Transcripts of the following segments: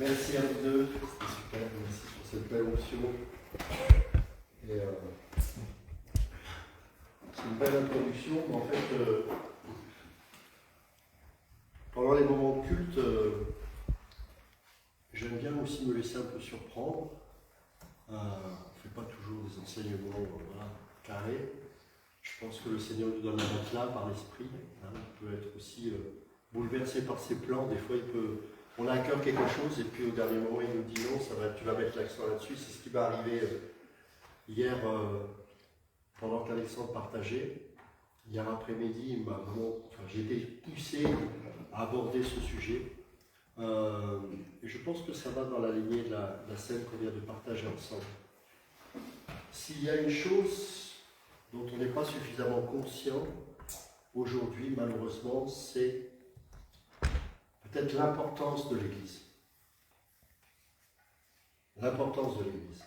Merci à vous deux, c'était super, merci pour cette belle option. Et c'est une belle introduction, mais en fait, pendant les moments de culte, j'aime bien aussi me laisser un peu surprendre. On ne fait pas toujours des enseignements voilà, carrés. Je pense que le Seigneur nous donne un matelas par l'esprit. Il peut être aussi bouleversé par ses plans. Des fois, on a à cœur quelque chose et puis au dernier moment, il nous dit non, tu vas mettre l'accent là-dessus. C'est ce qui m'est arrivé hier pendant qu'Alexandre partageait. Hier après-midi, j'ai été poussé à aborder ce sujet. Et je pense que ça va dans la lignée de la scène qu'on vient de partager ensemble. S'il y a une chose dont on n'est pas suffisamment conscient aujourd'hui, malheureusement, c'est peut-être l'importance de l'Église. L'importance de l'Église.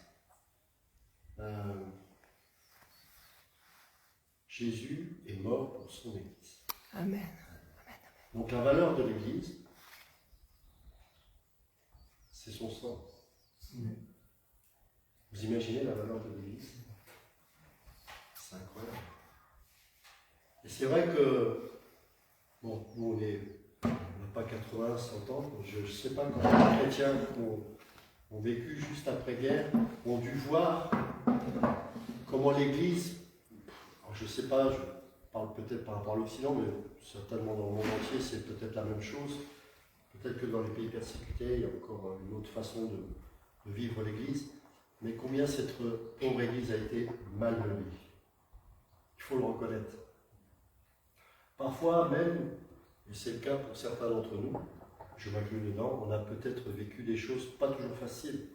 Jésus est mort pour son Église. Amen. Donc la valeur de l'Église, c'est son sang. Vous imaginez la valeur de l'Église? C'est incroyable. Et c'est vrai que, bon, nous on n'a pas 80, 100 ans, je ne sais pas comment les chrétiens ont vécu juste après-guerre, ont dû voir comment l'Église, alors je ne sais pas, je parle peut-être par rapport à l'Occident, mais certainement dans le monde entier c'est peut-être la même chose. Peut-être que dans les pays persécutés, il y a encore une autre façon de vivre l'Église, mais combien cette pauvre Église a été malmenée. Il faut le reconnaître. Parfois même, et c'est le cas pour certains d'entre nous, je m'inclus dedans, on a peut-être vécu des choses pas toujours faciles.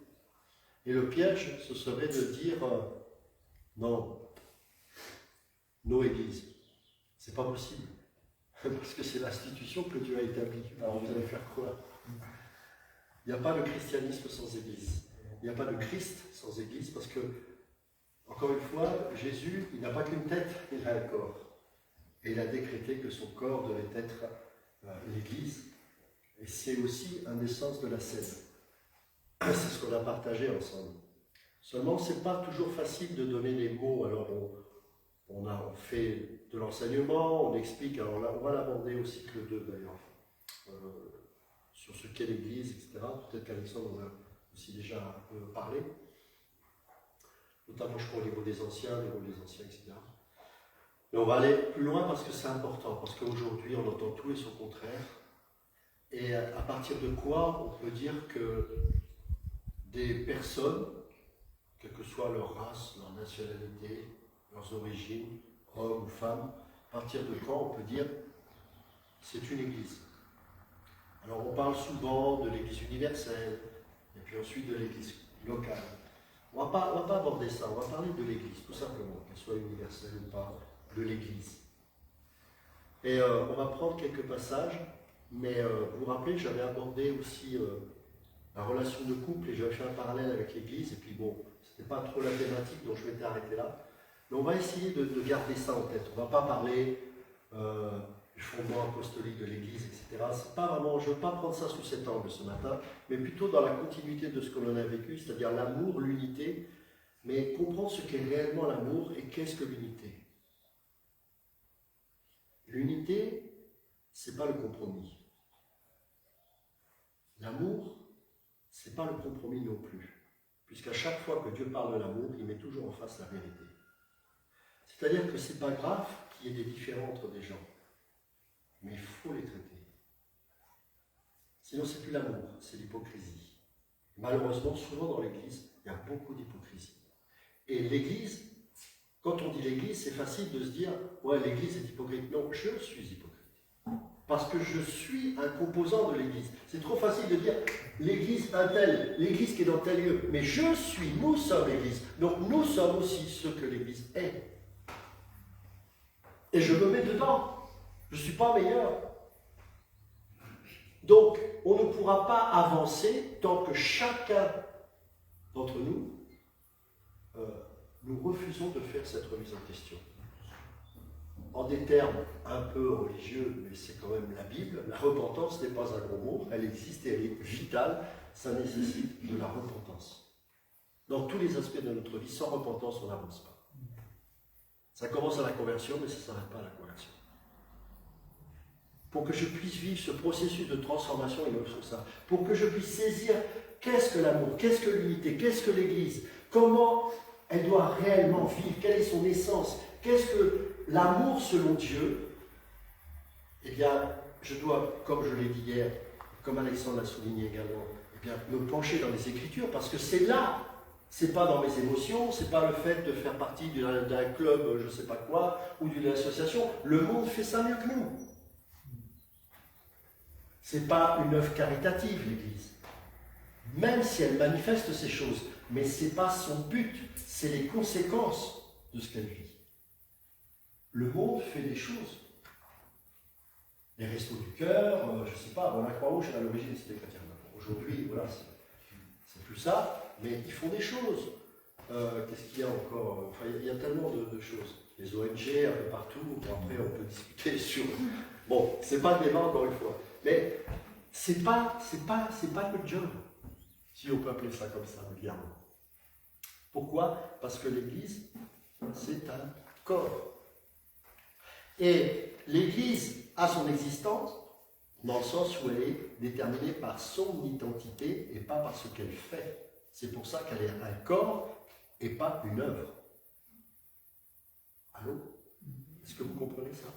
Et le piège, ce serait de dire non, nos églises, c'est pas possible. Parce que c'est l'institution que Dieu a établie. Alors vous allez faire quoi? Il n'y a pas de christianisme sans église. Il n'y a pas de Christ sans église parce que, encore une fois, Jésus, il n'a pas qu'une tête, il a un corps. Et il a décrété que son corps devait être l'église. Et c'est aussi un des sens de la scène. C'est ce qu'on a partagé ensemble. Seulement, ce n'est pas toujours facile de donner les mots. Alors, on fait de l'enseignement, on explique. Alors là, on va l'aborder au cycle 2 d'ailleurs, sur ce qu'est l'Église, etc. Peut-être qu'Alexandre en a aussi déjà un peu parlé. Notamment, je crois, au niveau des anciens, etc. Mais on va aller plus loin parce que c'est important, parce qu'aujourd'hui, on entend tout et son contraire. Et à partir de quoi on peut dire que des personnes, quelle que soit leur race, leur nationalité, leurs origines, hommes ou femmes, à partir de quand on peut dire c'est une église. Alors on parle souvent de l'église universelle, et puis ensuite de l'église locale. On ne va pas aborder ça, on va parler de l'église, tout simplement, qu'elle soit universelle ou pas, de l'église. Et on va prendre quelques passages, mais vous vous rappelez, j'avais abordé aussi la relation de couple, et j'avais fait un parallèle avec l'église, et puis bon, c'était pas trop la thématique, donc je m'étais arrêté là. Mais on va essayer de garder ça en tête. On ne va pas parler du fondement apostolique de l'Église, etc. C'est pas vraiment, je ne veux pas prendre ça sous cet angle ce matin, mais plutôt dans la continuité de ce que l'on a vécu, c'est-à-dire l'amour, l'unité, mais comprendre ce qu'est réellement l'amour et qu'est-ce que l'unité. L'unité, ce n'est pas le compromis. L'amour, ce n'est pas le compromis non plus. Puisqu'à chaque fois que Dieu parle de l'amour, il met toujours en face la vérité. C'est-à-dire que ce n'est pas grave qu'il y ait des différends entre des gens, mais il faut les traiter. Sinon, ce n'est plus l'amour, c'est l'hypocrisie. Malheureusement, souvent dans l'Église, il y a beaucoup d'hypocrisie. Et l'Église, quand on dit l'Église, c'est facile de se dire « ouais, l'Église est hypocrite ». Non, je suis hypocrite. Parce que je suis un composant de l'Église. C'est trop facile de dire l'Église un tel, l'Église qui est dans tel lieu. Mais nous sommes l'Église. Donc nous sommes aussi ce que l'Église est. Et je me mets dedans. Je ne suis pas meilleur. Donc, on ne pourra pas avancer tant que chacun d'entre nous, nous refusons de faire cette remise en question. en des termes un peu religieux, mais c'est quand même la Bible, la repentance n'est pas un gros mot, elle existe et elle est vitale, ça nécessite de la repentance. Dans tous les aspects de notre vie, sans repentance, on n'avance pas. Ça commence à la conversion, mais ça ne s'arrête pas à la conversion. Pour que je puisse vivre ce processus de transformation, il me faut ça. Pour que je puisse saisir qu'est-ce que l'amour, qu'est-ce que l'unité, qu'est-ce que l'Église, comment elle doit réellement vivre, quelle est son essence, qu'est-ce que l'amour selon Dieu. Eh bien, je dois, comme je l'ai dit hier, comme Alexandre l'a souligné également, eh bien, me pencher dans les Écritures, parce que c'est là, c'est pas dans mes émotions, c'est pas le fait de faire partie d'un club, je sais pas quoi, ou d'une association. Le monde fait ça mieux que nous. C'est pas une œuvre caritative, l'Église. Même si elle manifeste ces choses, mais c'est pas son but, c'est les conséquences de ce qu'elle vit. Le monde fait des choses. Les restos du cœur, je ne sais pas, bon, la Croix-Rouge, à l'origine, c'était chrétien. Aujourd'hui, voilà, c'est plus ça, mais ils font des choses. Qu'est-ce qu'il y a encore? Enfin, il y a tellement de choses. Les ONG, un peu partout, bon, après, on peut discuter sur... Bon, c'est pas le débat, encore une fois. Mais c'est pas que le job, si on peut appeler ça comme ça, vulgairement. Pourquoi? Parce que l'Église, c'est un corps. Et l'Église a son existence dans le sens où elle est déterminée par son identité et pas par ce qu'elle fait. C'est pour ça qu'elle est un corps et pas une œuvre. Allô? Est-ce que vous comprenez ça?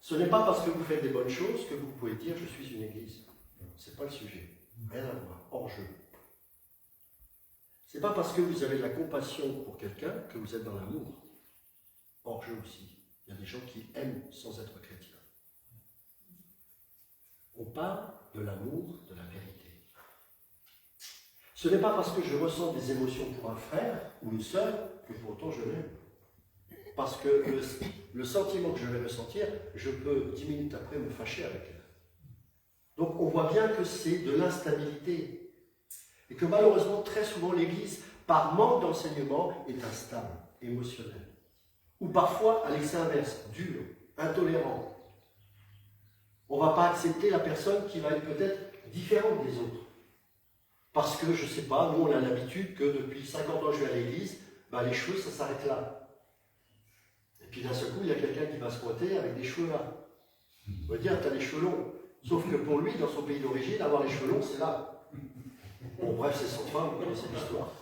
Ce n'est pas parce que vous faites des bonnes choses que vous pouvez dire « je suis une Église ». Ce n'est pas le sujet. Rien à voir. Hors jeu. Ce n'est pas parce que vous avez de la compassion pour quelqu'un que vous êtes dans l'amour. Hors jeu aussi. Il y a des gens qui aiment sans être chrétiens. On parle de l'amour, de la vérité. Ce n'est pas parce que je ressens des émotions pour un frère ou une sœur que pour autant je l'aime. Parce que le sentiment que je vais ressentir, je peux 10 minutes après me fâcher avec elle. Donc on voit bien que c'est de l'instabilité. Et que malheureusement, très souvent, l'Église, par manque d'enseignement, est instable, émotionnelle. Ou parfois, à l'excès inverse, dur, intolérant. On ne va pas accepter la personne qui va être peut-être différente des autres. Parce que, je ne sais pas, nous on a l'habitude que depuis 50 ans je vais à l'église, ben, les cheveux ça s'arrête là. Et puis d'un seul coup, il y a quelqu'un qui va se pointer avec des cheveux là. On va dire, tu as les cheveux longs. Sauf que pour lui, dans son pays d'origine, avoir les cheveux longs, c'est là. Bon, bref, c'est sans fin, vous connaissez l'histoire.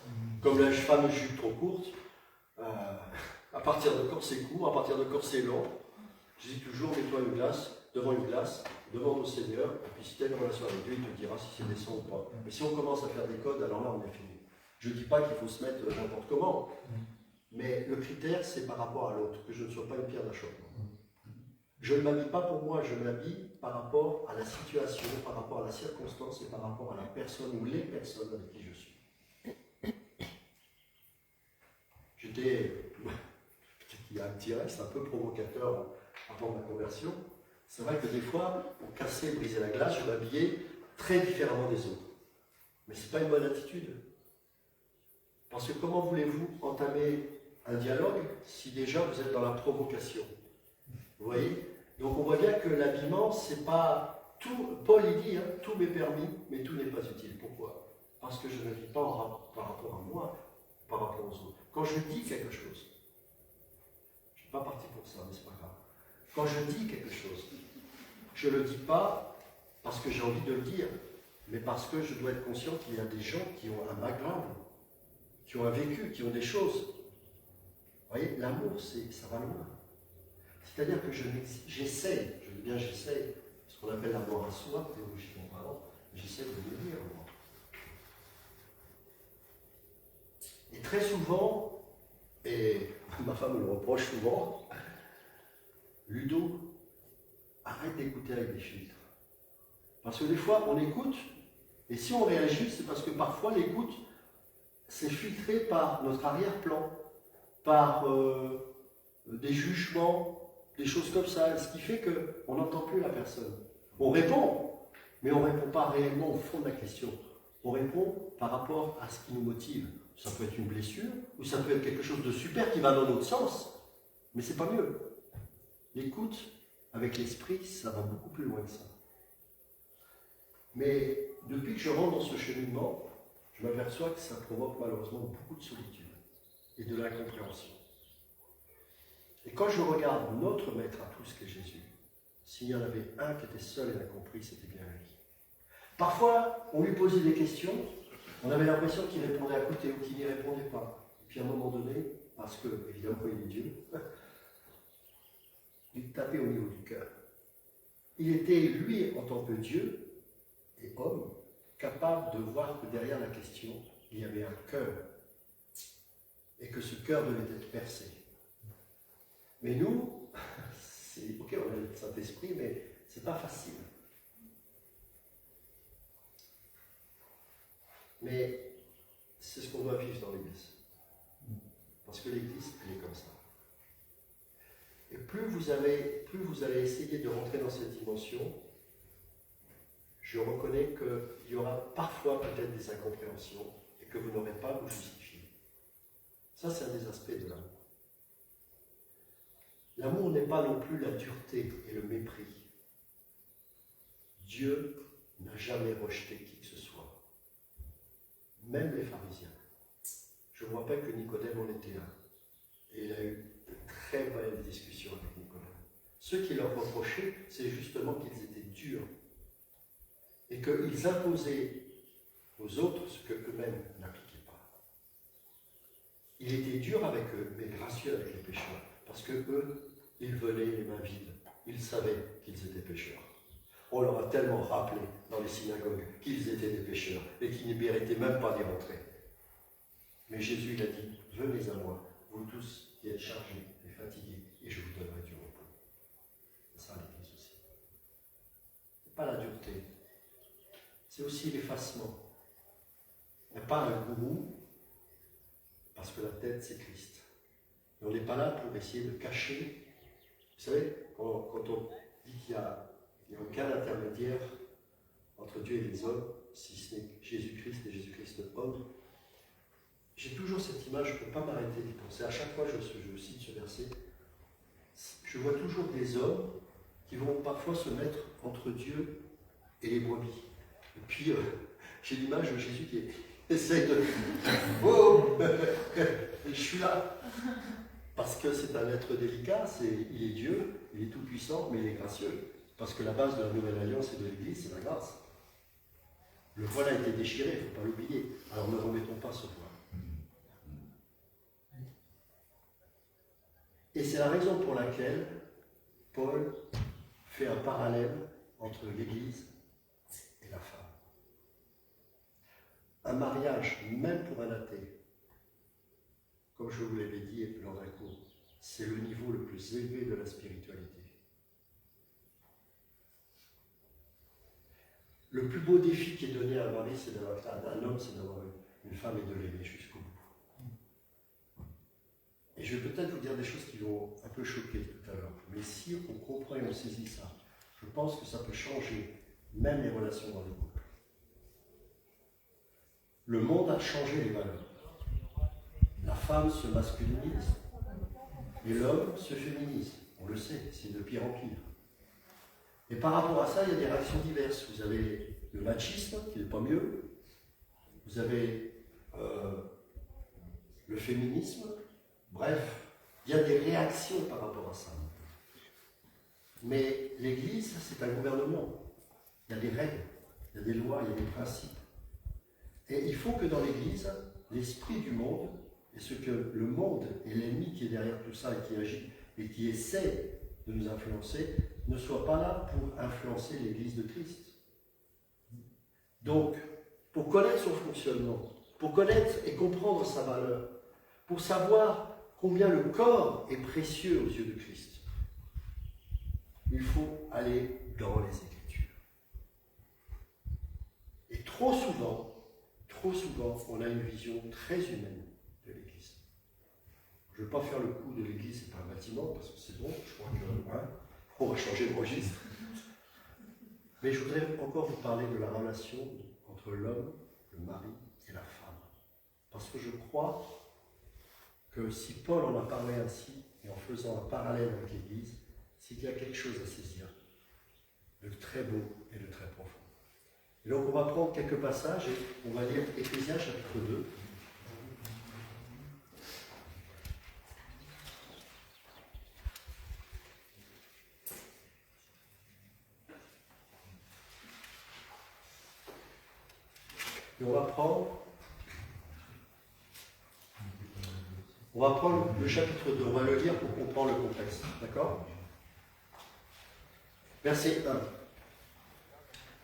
Comme la fameuse jupe trop courte, à partir de corps c'est court, à partir de corps c'est long. Je dis toujours, mets-toi devant une glace, devant nos seigneurs, et puis si tu as une relation avec Dieu, il te dira si c'est décent ou pas. Mais si on commence à faire des codes, alors là on est fini. Je ne dis pas qu'il faut se mettre n'importe comment, mais le critère c'est par rapport à l'autre, que je ne sois pas une pierre d'achoppement. Je ne m'habille pas pour moi, je m'habille par rapport à la situation, par rapport à la circonstance et par rapport à la personne ou les personnes avec qui je suis. Il y a un petit reste un peu provocateur avant ma conversion. C'est vrai que des fois, pour casser et briser la glace, je m'habillais très différemment des autres. Mais ce n'est pas une bonne attitude. Parce que comment voulez-vous entamer un dialogue si déjà vous êtes dans la provocation? Vous voyez? Donc on voit bien que l'habillement, c'est pas tout. Paul il dit, tout m'est permis, mais tout n'est pas utile. Pourquoi? Parce que je ne vis pas par rapport à moi, par rapport aux autres. Quand je dis quelque chose, je ne suis pas parti pour ça, mais c'est pas grave. Quand je dis quelque chose, je ne le dis pas parce que j'ai envie de le dire, mais parce que je dois être conscient qu'il y a des gens qui ont un background, qui ont un vécu, qui ont des choses. Vous voyez, l'amour, ça va loin. C'est-à-dire que j'essaye, je dis bien j'essaye, ce qu'on appelle l'amour à soi, théologiquement parlant, j'essaie de le dire, moi. Et très souvent, et ma femme me le reproche souvent, Ludo, arrête d'écouter avec des filtres. Parce que des fois, on écoute, et si on réagit, c'est parce que parfois l'écoute, c'est filtré par notre arrière-plan, par des jugements, des choses comme ça, ce qui fait qu'on n'entend plus la personne. On répond, mais on ne répond pas réellement au fond de la question. On répond par rapport à ce qui nous motive. Ça peut être une blessure, ou ça peut être quelque chose de super qui va dans notre sens, Mais c'est pas mieux. L'écoute avec l'esprit, ça va beaucoup plus loin que ça. Mais depuis que je rentre dans ce cheminement, je m'aperçois que ça provoque malheureusement beaucoup de solitude et de l'incompréhension. Et quand je regarde notre maître à tous, qui est Jésus, s'il y en avait un qui était seul et incompris, c'était bien lui. Parfois, on lui posait des questions, on avait l'impression qu'il répondait à côté ou qu'il n'y répondait pas. Et puis à un moment donné, parce que, évidemment, il est Dieu, il tapait au niveau du cœur. Il était, lui, en tant que Dieu et homme, capable de voir que derrière la question, il y avait un cœur. Et que ce cœur devait être percé. Mais nous, c'est ok, on a le Saint-Esprit, mais c'est pas facile. Mais c'est ce qu'on doit vivre dans l'Église. Parce que l'Église, elle est comme ça. Et plus vous allez essayer de rentrer dans cette dimension, je reconnais qu'il y aura parfois peut-être des incompréhensions et que vous n'aurez pas à vous justifier. Ça, c'est un des aspects de l'amour. L'amour n'est pas non plus la dureté et le mépris. Dieu n'a jamais rejeté qui que ce soit. Même les pharisiens. Je me rappelle que Nicodème en était un. Et il a eu de très belles discussions avec Nicodème. Ce qui leur reprochait, c'est justement qu'ils étaient durs. Et qu'ils imposaient aux autres ce qu'eux-mêmes n'appliquaient pas. Il était dur avec eux, mais gracieux avec les pécheurs. Parce que eux, ils venaient les mains vides. Ils savaient qu'ils étaient pécheurs. On leur a tellement rappelé dans les synagogues qu'ils étaient des pécheurs et qu'ils ne méritaient même pas d'y rentrer. Mais Jésus, il a dit, venez à moi, vous tous qui êtes chargés et fatigués, et je vous donnerai du repos. C'est ça l'Église aussi. Ce n'est pas la dureté. C'est aussi l'effacement. Il n'y a pas un gourou, parce que la tête, c'est Christ. Et on n'est pas là pour essayer de cacher. Vous savez, quand on dit qu'il n'y a aucun intermédiaire entre Dieu et les hommes, si ce n'est Jésus-Christ et Jésus-Christ homme, j'ai toujours cette image, je ne peux pas m'arrêter d'y penser. À chaque fois que je cite ce verset, je vois toujours des hommes qui vont parfois se mettre entre Dieu et les brebis. Et puis, j'ai l'image de Jésus qui essaye de... Oh, je suis là. Parce que c'est un être délicat, il est Dieu, il est tout puissant, mais il est gracieux. Parce que la base de la nouvelle alliance et de l'Église, c'est la grâce. Le voile a été déchiré, il ne faut pas l'oublier. Alors ne remettons pas ce voile. Et c'est la raison pour laquelle Paul fait un parallèle entre l'Église et la femme. Un mariage, même pour un athée, comme je vous l'avais dit lors d'un cours, c'est le niveau le plus élevé de la spiritualité. Le plus beau défi qui est donné à un mari, c'est d'avoir un homme, c'est d'avoir une femme et de l'aimer jusqu'au bout. Et je vais peut-être vous dire des choses qui vont un peu choquer tout à l'heure, mais si on comprend et on saisit ça, je pense que ça peut changer même les relations dans les couples. Le monde a changé les valeurs. La femme se masculinise et l'homme se féminise. On le sait, c'est de pire en pire. Et par rapport à ça, il y a des réactions diverses. Vous avez le machisme, qui n'est pas mieux. Vous avez le féminisme. Bref, il y a des réactions par rapport à ça. Mais l'Église, c'est un gouvernement. Il y a des règles, il y a des lois, il y a des principes. Et il faut que dans l'Église, l'esprit du monde, et ce que le monde et l'ennemi qui est derrière tout ça et qui agit et qui essaie de nous influencer, ne soit pas là pour influencer l'Église de Christ. Donc, pour connaître son fonctionnement, pour connaître et comprendre sa valeur, pour savoir combien le corps est précieux aux yeux de Christ, il faut aller dans les Écritures. Et trop souvent, on a une vision très humaine de l'Église. Je ne vais pas faire le coup de l'Église, c'est pas un bâtiment, parce que c'est bon, je crois qu'on va changer de registre. Mais je voudrais encore vous parler de la relation entre l'homme, le mari et la femme. Parce que je crois que si Paul en a parlé ainsi, et en faisant un parallèle avec l'Église, s'il y a quelque chose à saisir de très beau et de très profond. Et donc on va prendre quelques passages et on va lire Éphésiens chapitre 2. Et on va prendre le chapitre 2, on va le lire pour comprendre le contexte. D'accord? Verset 1.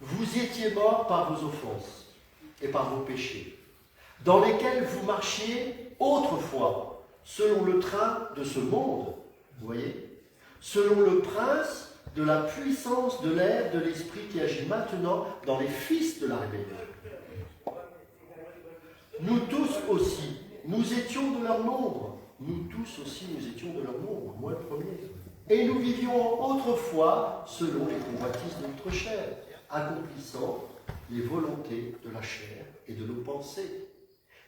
Vous étiez morts par vos offenses et par vos péchés, dans lesquels vous marchiez autrefois, selon le train de ce monde, vous voyez, selon le prince de la puissance de l'air de l'esprit qui agit maintenant dans les fils de la rébellion. Nous tous aussi, nous étions de leur nombre. Nous tous aussi, nous étions de leur nombre, moi le premier. Et nous vivions autrefois selon les convoitises de notre chair, accomplissant les volontés de la chair et de nos pensées.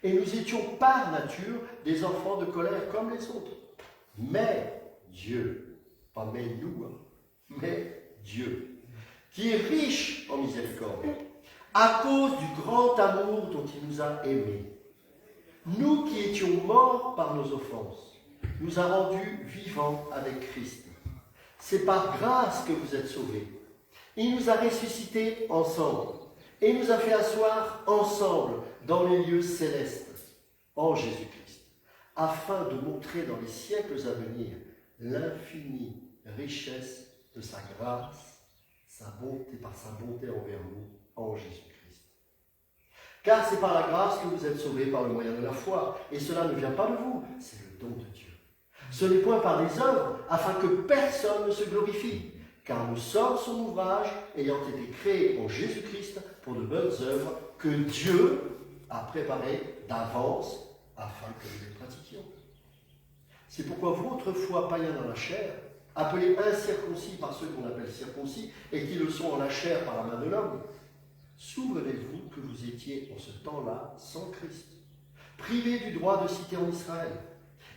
Et nous étions par nature des enfants de colère comme les autres. Mais Dieu, pas mais nous, mais Dieu, qui est riche en miséricorde, à cause du grand amour dont il nous a aimés, nous qui étions morts par nos offenses, nous a rendus vivants avec Christ. C'est par grâce que vous êtes sauvés. Il nous a ressuscités ensemble et nous a fait asseoir ensemble dans les lieux célestes en Jésus-Christ, afin de montrer dans les siècles à venir l'infinie richesse de sa grâce, sa bonté, par sa bonté envers nous en Jésus-Christ. Car c'est par la grâce que vous êtes sauvés par le moyen de la foi, et cela ne vient pas de vous, c'est le don de Dieu. Ce n'est point par les œuvres, afin que personne ne se glorifie, car nous sommes son ouvrage, ayant été créés en Jésus-Christ pour de bonnes œuvres que Dieu a préparées d'avance afin que nous les pratiquions. C'est pourquoi vous, autrefois païens dans la chair, appelés incirconcis par ceux qu'on appelle circoncis, et qui le sont en la chair par la main de l'homme, souvenez-vous que vous étiez en ce temps-là sans Christ, privés du droit de cité en Israël,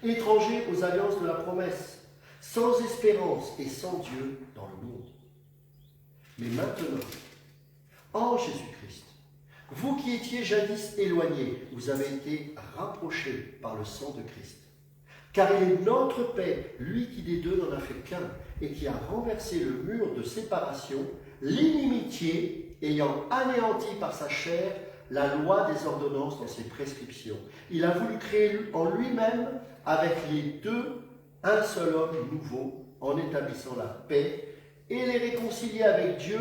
étrangers aux alliances de la promesse, sans espérance et sans Dieu dans le monde. Mais maintenant, en Jésus-Christ, vous qui étiez jadis éloignés, vous avez été rapprochés par le sang de Christ. Car il est notre paix, lui qui des deux n'en a fait qu'un, et qui a renversé le mur de séparation, l'inimitié, ayant anéanti par sa chair la loi des ordonnances dans ses prescriptions. Il a voulu créer en lui-même, avec les deux, un seul homme nouveau, en établissant la paix, et les réconcilier avec Dieu,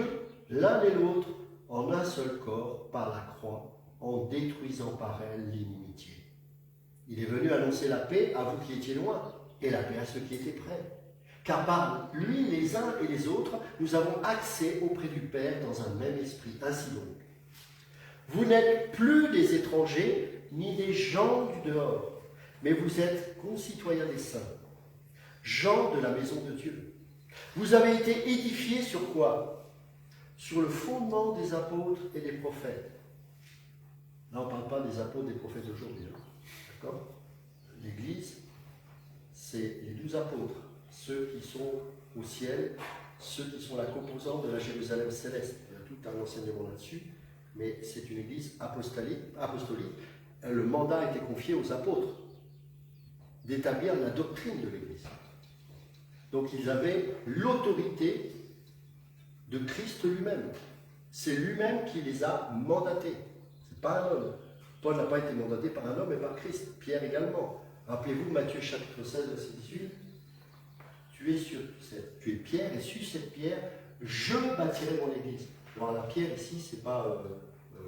l'un et l'autre, en un seul corps, par la croix, en détruisant par elle l'inimitié. Il est venu annoncer la paix à vous qui étiez loin, et la paix à ceux qui étaient près. Car par lui, les uns et les autres, nous avons accès auprès du Père dans un même esprit. Ainsi donc, vous n'êtes plus des étrangers, ni des gens du dehors, mais vous êtes concitoyens des saints, gens de la maison de Dieu. Vous avez été édifiés sur quoi? Sur le fondement des apôtres et des prophètes. Là, on ne parle pas des apôtres et des prophètes d'aujourd'hui. D'accord? L'Église, c'est les 12 apôtres, ceux qui sont au ciel, ceux qui sont la composante de la Jérusalem céleste. Il y a tout un enseignement là-dessus, mais c'est une Église apostolique. Le mandat a été confié aux apôtres d'établir la doctrine de l'Église. Donc ils avaient l'autorité de Christ lui-même. C'est lui-même qui les a mandatés. Ce n'est pas un homme. Paul n'a pas été mandaté par un homme, mais par Christ. Pierre également. Rappelez-vous, Matthieu chapitre 16, verset 18. Tu es Pierre, et sur cette pierre, je bâtirai mon église. Alors la pierre ici, ce n'est pas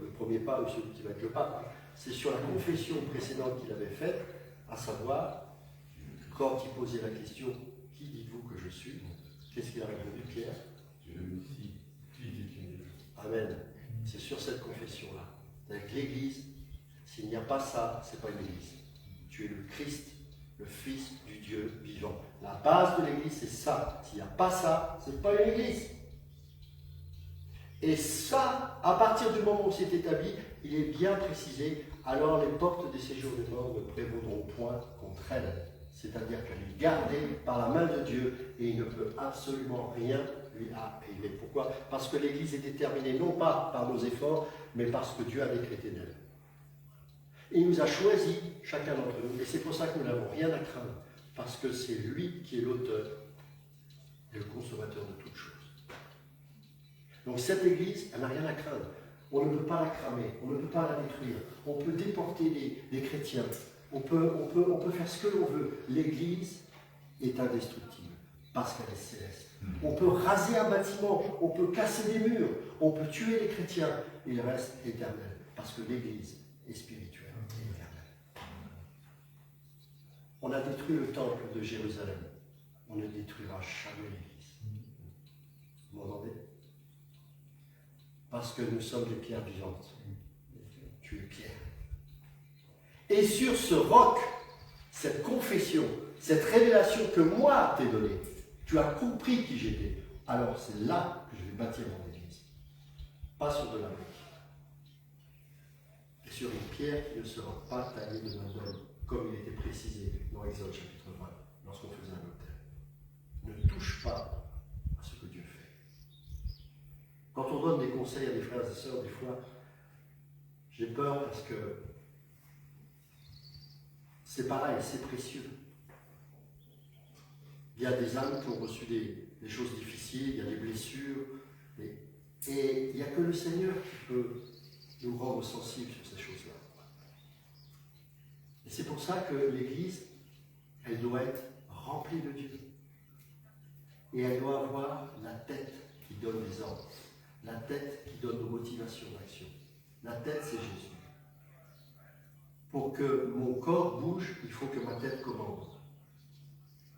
le premier pas ou celui qui va être le pape. C'est sur la confession précédente qu'il avait faite, à savoir, quand il posait la question, qui dites-vous que je suis? Qu'est-ce qu'il a répondu, Pierre? Amen. C'est sur cette confession-là. Avec l'Église, s'il n'y a pas ça, ce n'est pas une Église. Tu es le Christ, le Fils du Dieu vivant. La base de l'Église, c'est ça. S'il n'y a pas ça, ce n'est pas une Église. Et ça, à partir du moment où c'est établi, il est bien précisé, alors les portes des séjours des morts ne prévaudront point contre elles. c'est-à-dire qu'elle est gardée par la main de Dieu et il ne peut absolument rien lui arriver. Pourquoi? Parce que l'Église est déterminée non pas par nos efforts, mais parce que Dieu a décrété d'elle. Il nous a choisis, chacun d'entre nous, et c'est pour ça que nous n'avons rien à craindre, parce que c'est lui qui est l'auteur et le consommateur de toutes choses. Donc cette Église, elle n'a rien à craindre. On ne peut pas la cramer, on ne peut pas la détruire. On peut déporter des chrétiens, on peut faire ce que l'on veut. L'Église est indestructible, parce qu'elle est céleste. On peut raser un bâtiment, on peut casser des murs, on peut tuer les chrétiens, il reste éternel, parce que l'Église est spirituelle et éternelle. On a détruit le temple de Jérusalem, on ne détruira jamais l'Église. Vous m'entendez? Parce que nous sommes des pierres vivantes. Tu es pierre. Et sur ce roc, cette confession, cette révélation que moi t'ai donnée, tu as compris qui j'étais. Alors c'est là que je vais bâtir mon Église. Pas sur de la brique. Et sur une pierre qui ne sera pas taillée de main d'homme, comme il était précisé dans Exode chapitre 20, lorsqu'on faisait un autel. Ne touche pas à ce que Dieu fait. Quand on donne des conseils à des frères et sœurs, des fois, j'ai peur parce que c'est pareil, c'est précieux. Il y a des âmes qui ont reçu des choses difficiles, il y a des blessures, et il n'y a que le Seigneur qui peut nous rendre sensibles sur ces choses-là. Et c'est pour ça que l'Église, elle doit être remplie de Dieu. Et elle doit avoir la tête qui donne les ordres, la tête qui donne nos motivations d'action. La tête, c'est Jésus. Pour que mon corps bouge, il faut que ma tête commande.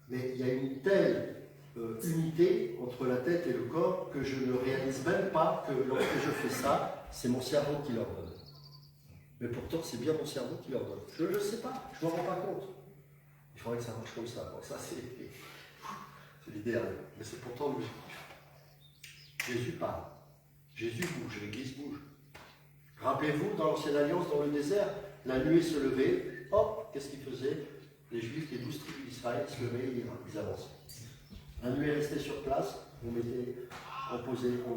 Mais il y a une telle unité entre la tête et le corps que je ne réalise même pas que lorsque je fais ça, c'est mon cerveau qui l'ordonne. Mais pourtant, c'est bien mon cerveau qui l'ordonne. Je ne le sais pas, je ne m'en rends pas compte. Il faudrait que ça marche comme ça. Bon, ça, c'est l'idéal. Mais c'est pourtant lui. Jésus parle. Jésus bouge, l'Église bouge. Rappelez-vous, dans l'Ancienne Alliance, dans le désert, la nuée se levait. Hop, qu'est-ce qu'ils faisaient? Les Juifs, les 12 tribus d'Israël se levaient et ils avançaient. La nuée restait sur place, on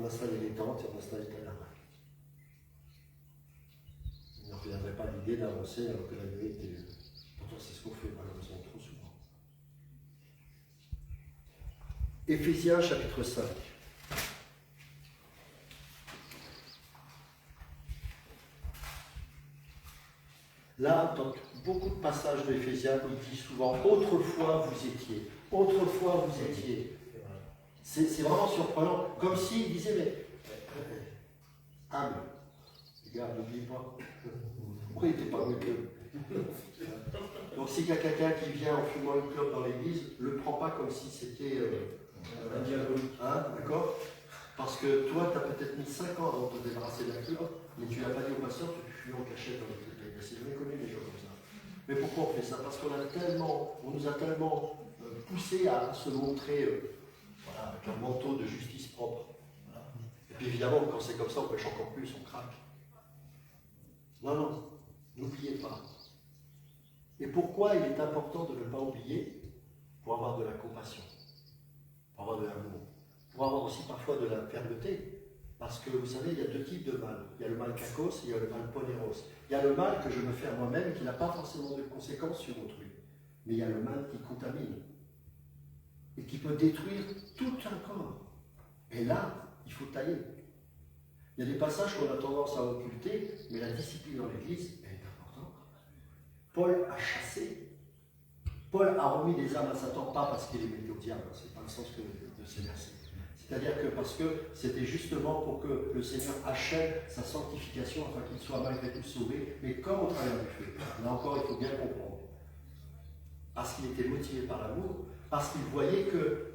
installait les tentes et on installait les tabernacles. Il ne reviendrait pas l'idée d'avancer alors que la nuée était. Pourtant, c'est ce qu'on fait malheureusement trop souvent. Éphésiens chapitre 5. Là, dans beaucoup de passages de Éphésiens, il dit souvent « Autrefois vous étiez ». Autrefois vous étiez. C'est vraiment surprenant. Comme s'il disait « Mais humble, les gars, n'oublie pas. Pourquoi il n'était pas mieux qu'eux ?» Donc s'il y a quelqu'un qui vient en fumant une clope dans l'église, ne le prends pas comme si c'était un diabolique. Hein, d'accord? Parce que toi, tu as peut-être mis 5 ans avant de te débarrasser de la clope, mais tu ne l'as pas dit au pasteur, tu fuis en cachette dans les c'est jamais connu les gens comme ça. Mais pourquoi on fait ça? Parce qu'on nous a tellement poussé à se montrer voilà, avec un manteau de justice propre. Voilà. Et puis évidemment, quand c'est comme ça, on pêche encore plus, on craque. Non, n'oubliez pas. Et pourquoi il est important de ne pas oublier? Pour avoir de la compassion, pour avoir de l'amour, pour avoir aussi parfois de la fermeté. Parce que vous savez, il y a 2 types de mal. Il y a le mal kakos et il y a le mal poneros. Il y a le mal que je me fais à moi-même qui n'a pas forcément de conséquences sur autrui. Mais il y a le mal qui contamine et qui peut détruire tout un corps. Et là, il faut tailler. Il y a des passages qu'on a tendance à occulter, mais la discipline dans l'Église est importante. Paul a chassé. Paul a remis des âmes à Satan, pas parce qu'il les mettait au diable, ce n'est pas le sens de ces versets. C'est-à-dire que parce que c'était justement pour que le Seigneur achève sa sanctification afin qu'il soit malgré tout sauvé, mais comme au travers du feu. Là encore, il faut bien comprendre. Parce qu'il était motivé par l'amour, parce qu'il voyait que,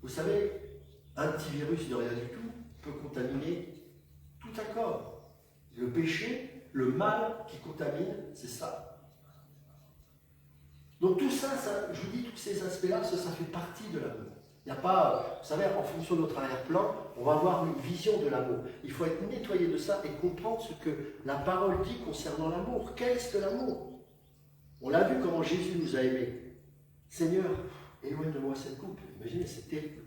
vous savez, un petit virus de rien du tout peut contaminer tout un corps. Le péché, le mal qui contamine, c'est ça. Donc tout ça, je vous dis, tous ces aspects-là, ça fait partie de l'amour. Il n'y a pas, vous savez, en fonction de notre arrière-plan, on va avoir une vision de l'amour. Il faut être nettoyé de ça et comprendre ce que la parole dit concernant l'amour. Qu'est-ce que l'amour? On l'a vu comment Jésus nous a aimés. Seigneur, éloigne de moi cette coupe. Imaginez, c'est terrible.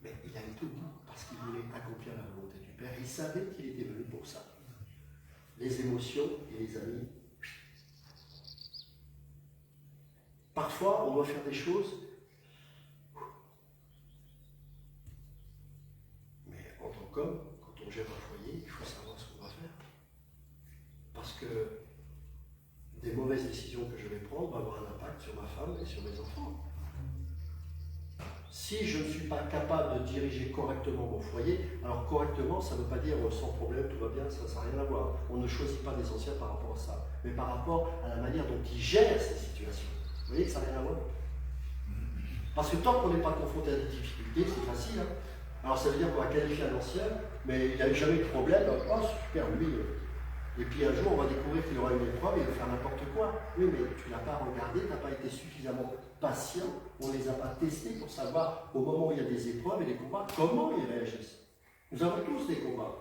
Mais il a été au bout parce qu'il voulait accomplir la volonté du Père. Il savait qu'il était venu pour ça. Les émotions et les amis. Parfois, on doit faire des choses, mais en tant qu'homme, quand on gère un foyer, il faut savoir ce qu'on va faire. Parce que des mauvaises décisions que je vais prendre vont avoir un impact sur ma femme et sur mes enfants. Si je ne suis pas capable de diriger correctement mon foyer, alors correctement, ça ne veut pas dire sans problème, tout va bien, ça n'a rien à voir. On ne choisit pas des anciens par rapport à ça, mais par rapport à la manière dont ils gèrent ces situations. Vous voyez que ça n'a rien à voir. Parce que tant qu'on n'est pas confronté à des difficultés, c'est facile. Hein. Alors ça veut dire qu'on va qualifier un ancien, mais il n'a jamais eu de problème. Oh super, lui. Et puis un jour, on va découvrir qu'il aura une épreuve et il va faire n'importe quoi. Oui, mais tu ne l'as pas regardé, tu n'as pas été suffisamment patient, on ne les a pas testés pour savoir au moment où il y a des épreuves et des combats, comment ils réagissent. Nous avons tous des combats.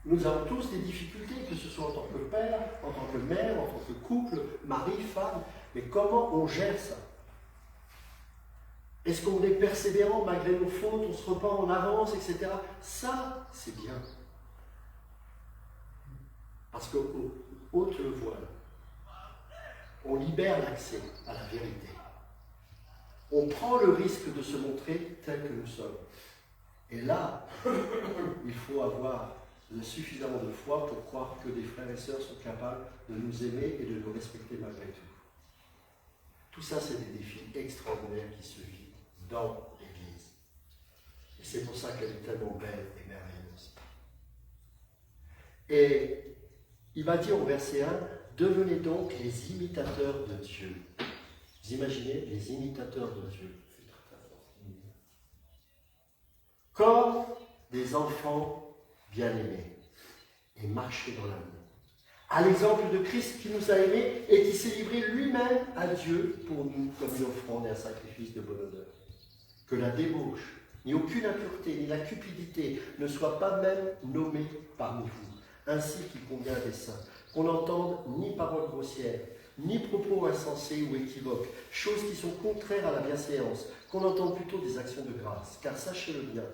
Nous avons tous des difficultés, que ce soit en tant que père, en tant que mère, en tant que couple, mari, femme. Mais comment on gère ça? Est-ce qu'on est persévérant malgré nos fautes, on se repent, on avance, etc. Ça, c'est bien. Parce qu'au ôte le voile, on libère l'accès à la vérité. On prend le risque de se montrer tel que nous sommes. Et là, il faut avoir suffisamment de foi pour croire que des frères et sœurs sont capables de nous aimer et de nous respecter malgré tout. Tout ça, c'est des défis extraordinaires qui se vivent dans l'Église. Et c'est pour ça qu'elle est tellement belle et merveilleuse. Et il va dire au verset 1, « Devenez donc les imitateurs de Dieu. » Vous imaginez, les imitateurs de Dieu. Comme des enfants bien-aimés et marcher dans l'amour. À l'exemple de Christ qui nous a aimés et qui s'est livré lui-même à Dieu pour nous comme une offrande et un sacrifice de bonne odeur. Que la débauche, ni aucune impureté, ni la cupidité ne soient pas même nommées parmi vous, ainsi qu'il convient des saints. Qu'on n'entende ni paroles grossières, ni propos insensés ou équivoques, choses qui sont contraires à la bienséance, qu'on entende plutôt des actions de grâce. Car sachez-le bien,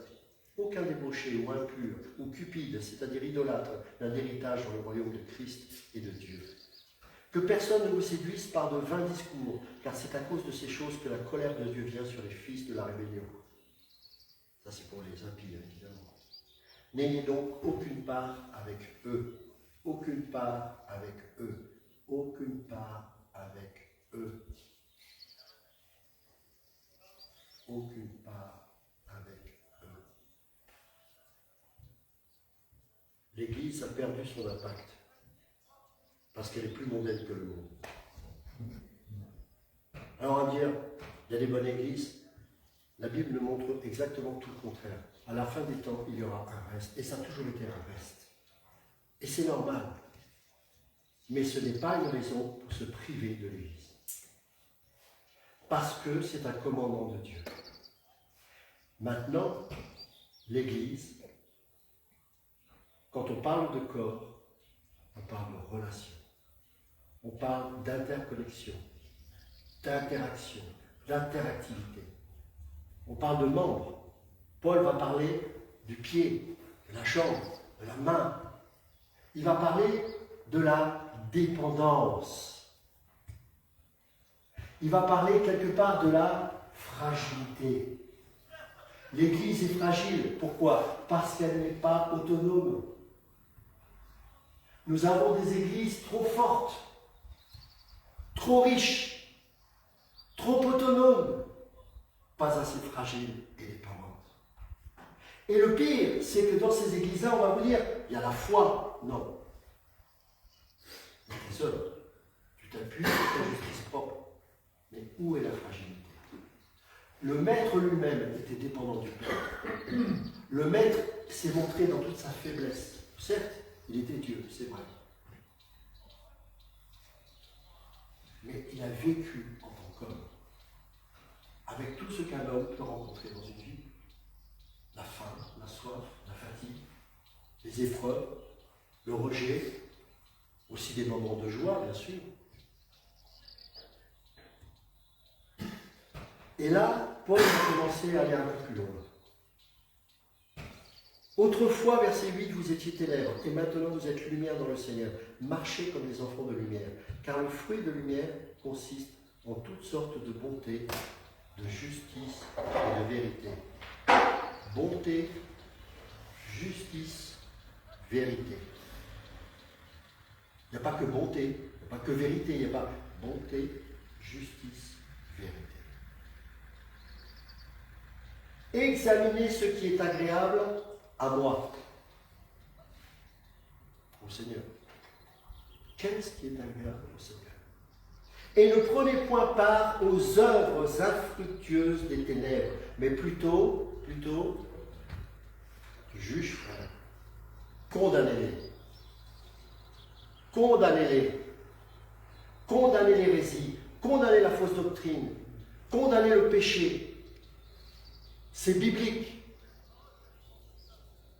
aucun débauché ou impur ou cupide, c'est-à-dire idolâtre, n'a d'héritage dans le royaume de Christ et de Dieu. Que personne ne vous séduise par de vains discours, car c'est à cause de ces choses que la colère de Dieu vient sur les fils de la rébellion. Ça c'est pour les impies, évidemment. N'ayez donc aucune part avec eux. Aucune part avec eux. Aucune part avec eux. Aucune part avec eux. L'Église a perdu son impact parce qu'elle est plus mondaine que le monde. Alors on va dire, il y a des bonnes églises. La Bible nous montre exactement tout le contraire. À la fin des temps, il y aura un reste. Et ça a toujours été un reste. Et c'est normal. Mais ce n'est pas une raison pour se priver de l'Église. Parce que c'est un commandement de Dieu. Maintenant, l'Église, quand on parle de corps, on parle de relation. On parle d'interconnexion, d'interaction, d'interactivité. On parle de membres. Paul va parler du pied, de la jambe, de la main. Il va parler de la dépendance. Il va parler quelque part de la fragilité. L'Église est fragile. Pourquoi? Parce qu'elle n'est pas autonome. Nous avons des églises trop fortes, trop riches, trop autonomes, pas assez fragiles et dépendantes. Et le pire, c'est que dans ces églises-là, on va vous dire, il y a la foi. Non. Désolé, tu t'appuies sur ta justice propre. Mais où est la fragilité? Le maître lui-même était dépendant du Père. Le maître s'est montré dans toute sa faiblesse. Certes, il était Dieu, c'est vrai. Mais il a vécu en tant qu'homme, avec tout ce qu'un homme peut rencontrer dans une vie. La faim, la soif, la fatigue, les épreuves, le rejet, aussi des moments de joie, bien sûr. Et là, Paul va commencer à aller un peu plus loin. Autrefois, verset 8, vous étiez ténèbres, et maintenant vous êtes lumière dans le Seigneur. Marchez comme les enfants de lumière, car le fruit de lumière consiste en toutes sortes de bonté, de justice et de vérité. Bonté, justice, vérité. Il n'y a pas que bonté, il n'y a pas que vérité, il n'y a pas bonté, justice, vérité. Examinez ce qui est agréable à moi, au Seigneur. Qu'est-ce qui est agréable au Seigneur? Et ne prenez point part aux œuvres infructueuses des ténèbres, mais plutôt, juge, frère. Condamnez-les. Condamnez-les. Condamnez l'hérésie. Condamnez la fausse doctrine. Condamnez le péché. C'est biblique.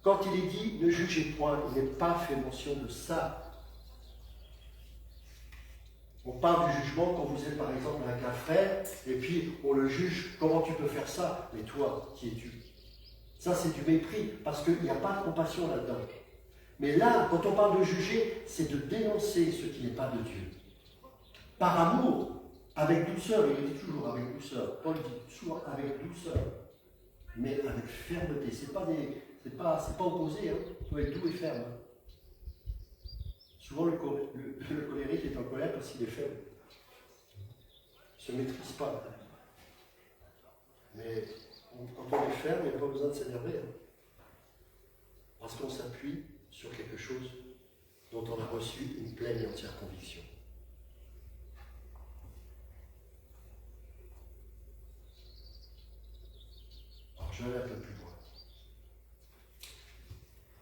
Quand il est dit ne jugez point, il n'est pas fait mention de ça. On parle du jugement quand vous êtes par exemple avec un frère, et puis on le juge, comment tu peux faire ça? Mais toi, qui es-tu? Ça c'est du mépris, parce qu'il n'y a pas de compassion là-dedans. Mais là, quand on parle de juger, c'est de dénoncer ce qui n'est pas de Dieu. Par amour, avec douceur, il le dit toujours avec douceur. Paul dit toujours avec douceur, mais avec fermeté. C'est pas opposé, hein. Il faut être doux et ferme. Souvent, le colérique est en colère parce qu'il est faible. Il ne se maîtrise pas. Mais quand on est ferme, il n'y a pas besoin de s'énerver. Hein. Parce qu'on s'appuie sur quelque chose dont on a reçu une pleine et entière conviction. Alors, je vais aller un peu plus loin.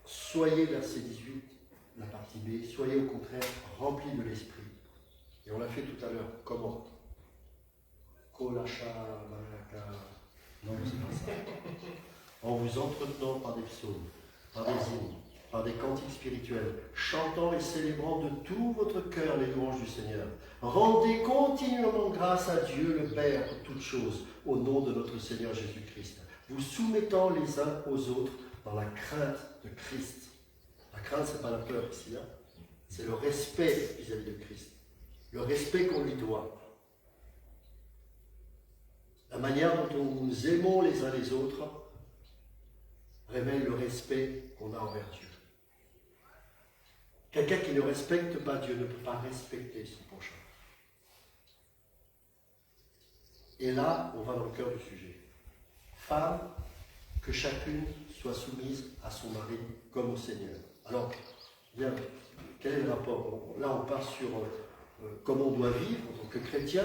Soyez, verset 18, la partie B, soyez au contraire remplis de l'esprit. Et on l'a fait tout à l'heure. Comment? Kolacha, Malaka. Non, c'est pas ça. En vous entretenant par des psaumes, par des hymnes, par des cantiques spirituels, chantant et célébrant de tout votre cœur les louanges du Seigneur. Rendez continuellement grâce à Dieu le Père pour toutes choses, au nom de notre Seigneur Jésus-Christ, vous soumettant les uns aux autres dans la crainte de Christ. La crainte, ce n'est pas la peur ici, hein. C'est le respect vis-à-vis de Christ, le respect qu'on lui doit. La manière dont nous aimons les uns les autres révèle le respect qu'on a envers Dieu. Quelqu'un qui ne respecte pas Dieu ne peut pas respecter son prochain. Et là, on va dans le cœur du sujet. Femme, que chacune soit soumise à son mari comme au Seigneur. Alors, bien, quel est le rapport? Là, on part sur comment on doit vivre en tant que chrétien.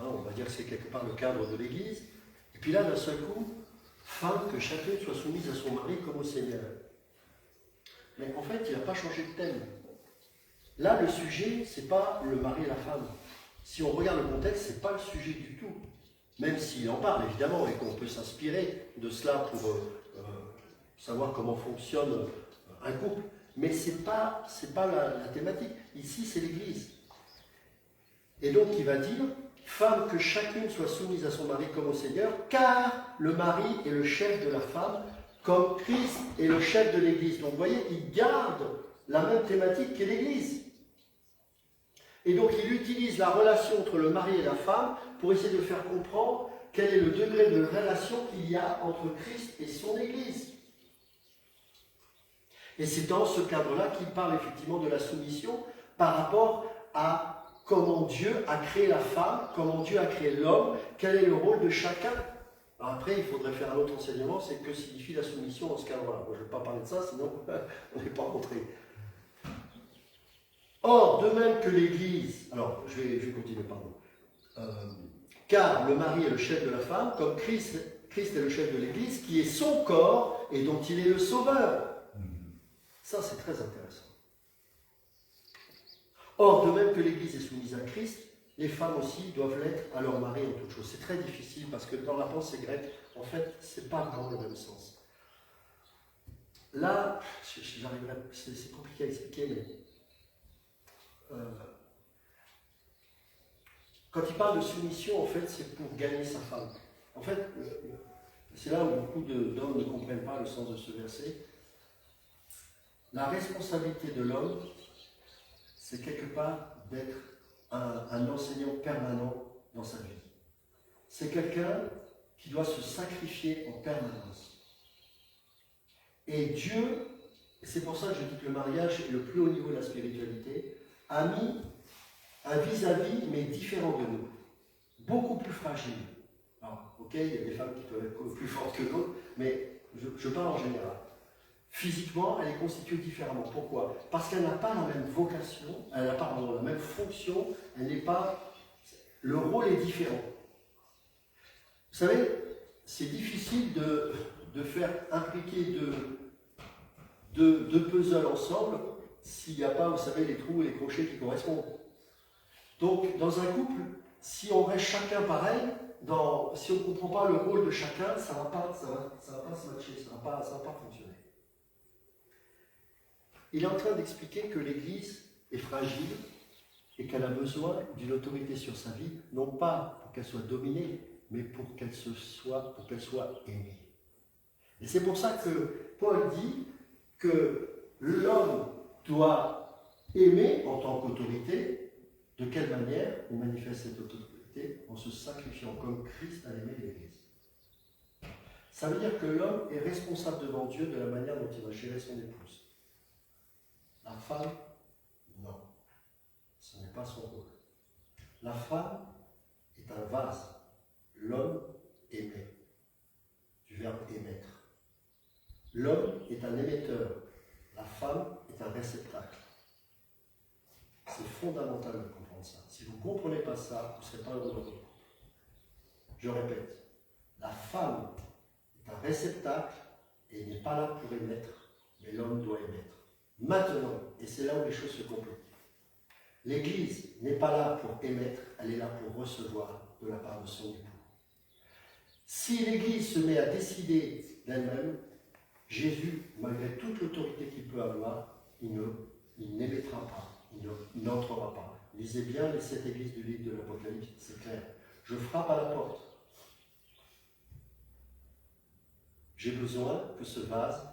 Hein, on va dire que c'est quelque part le cadre de l'Église. Et puis là, d'un seul coup, femme, que chacune soit soumise à son mari comme au Seigneur. Mais en fait, il n'a pas changé de thème. Là, le sujet, ce n'est pas le mari et la femme. Si on regarde le contexte, ce n'est pas le sujet du tout. Même s'il en parle, évidemment, et qu'on peut s'inspirer de cela pour savoir comment fonctionne un couple. Mais ce n'est pas la thématique. Ici, c'est l'Église. Et donc, il va dire, femme, que chacune soit soumise à son mari comme au Seigneur, car le mari est le chef de la femme, comme Christ est le chef de l'Église. Donc, vous voyez, il garde la même thématique qu'est l'Église. Et donc, il utilise la relation entre le mari et la femme pour essayer de faire comprendre quel est le degré de relation qu'il y a entre Christ et son Église. Et c'est dans ce cadre-là qu'il parle effectivement de la soumission par rapport à comment Dieu a créé la femme, comment Dieu a créé l'homme, quel est le rôle de chacun. Alors après, il faudrait faire un autre enseignement, c'est que signifie la soumission dans ce cadre-là. Moi, je ne vais pas parler de ça, sinon on n'est pas rentré. Or, de même que l'Église, alors je vais continuer, pardon. Car le mari est le chef de la femme, comme Christ est le chef de l'Église, qui est son corps et dont il est le sauveur. Ça, c'est très intéressant. Or, de même que l'Église est soumise à Christ, les femmes aussi doivent l'être à leur mari en toutes choses. C'est très difficile parce que dans la pensée grecque, en fait, ce n'est pas vraiment le même sens. Là, c'est compliqué à expliquer, mais quand il parle de soumission, en fait, c'est pour gagner sa femme. En fait, c'est là où beaucoup d'hommes ne comprennent pas le sens de ce verset. La responsabilité de l'homme, c'est quelque part d'être un enseignant permanent dans sa vie. C'est quelqu'un qui doit se sacrifier en permanence. Et Dieu, et c'est pour ça que je dis que le mariage est le plus haut niveau de la spiritualité, a mis un vis-à-vis, mais différent de nous, beaucoup plus fragile. Alors, ok, il y a des femmes qui peuvent être plus fortes que d'autres, mais je parle en général. Physiquement, elle est constituée différemment. Pourquoi? Parce qu'elle n'a pas la même vocation, elle n'a pas la même fonction, elle n'est pas... Le rôle est différent. Vous savez, c'est difficile de faire impliquer deux puzzles ensemble s'il n'y a pas, vous savez, les trous et les crochets qui correspondent. Donc, dans un couple, si on reste chacun pareil, si on ne comprend pas le rôle de chacun, ça ne va pas se matcher, ça ne va pas fonctionner. Il est en train d'expliquer que l'Église est fragile et qu'elle a besoin d'une autorité sur sa vie, non pas pour qu'elle soit dominée, mais pour qu'elle soit aimée. Et c'est pour ça que Paul dit que l'homme doit aimer en tant qu'autorité. De quelle manière on manifeste cette autorité? En se sacrifiant comme Christ a aimé l'Église. Ça veut dire que l'homme est responsable devant Dieu de la manière dont il va gérer son épouse. La femme, non. Ce n'est pas son rôle. La femme est un vase. L'homme émet. Du verbe émettre. L'homme est un émetteur. La femme est un réceptacle. C'est fondamental de comprendre ça. Si vous ne comprenez pas ça, vous ne serez pas heureux dans votre couple. Je répète, la femme est un réceptacle et il n'est pas là pour émettre, mais l'homme doit émettre. Maintenant, et c'est là où les choses se compliquent, l'Église n'est pas là pour émettre, elle est là pour recevoir de la part de son époux. Si l'Église se met à décider d'elle-même, Jésus, malgré toute l'autorité qu'il peut avoir, il n'émettra pas. Il n'entrera pas. Lisez bien les 7 églises du livre de l'Apocalypse, c'est clair. Je frappe à la porte. J'ai besoin que ce vase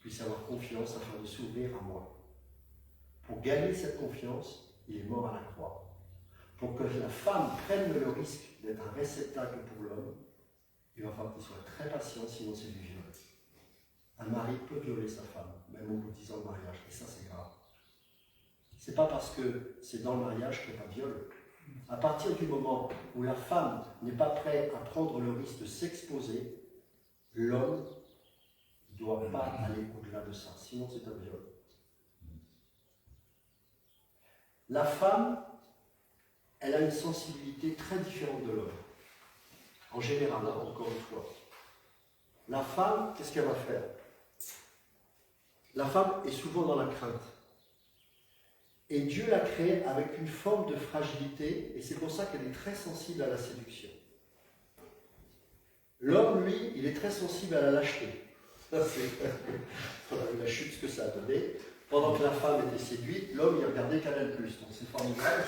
puisse avoir confiance afin de s'ouvrir à moi. Pour gagner cette confiance, il est mort à la croix. Pour que la femme prenne le risque d'être un réceptacle pour l'homme, il va falloir qu'il soit très patient, sinon c'est du viol. Un mari peut violer sa femme, même au bout de 10 ans de mariage, et ça c'est grave. C'est pas parce que c'est dans le mariage qu'il n'y a pas de viol. À partir du moment où la femme n'est pas prête à prendre le risque de s'exposer, l'homme ne doit pas aller au-delà de ça, sinon c'est un viol. La femme, elle a une sensibilité très différente de l'homme. En général, là, encore une fois. La femme, qu'est-ce qu'elle va faire? La femme est souvent dans la crainte. Et Dieu l'a créée avec une forme de fragilité, et c'est pour ça qu'elle est très sensible à la séduction. L'homme, lui, il est très sensible à la lâcheté. Ça, c'est la chute, ce que ça a donné. Pendant que la femme était séduite, l'homme, il regardait Canal+. Donc c'est formidable.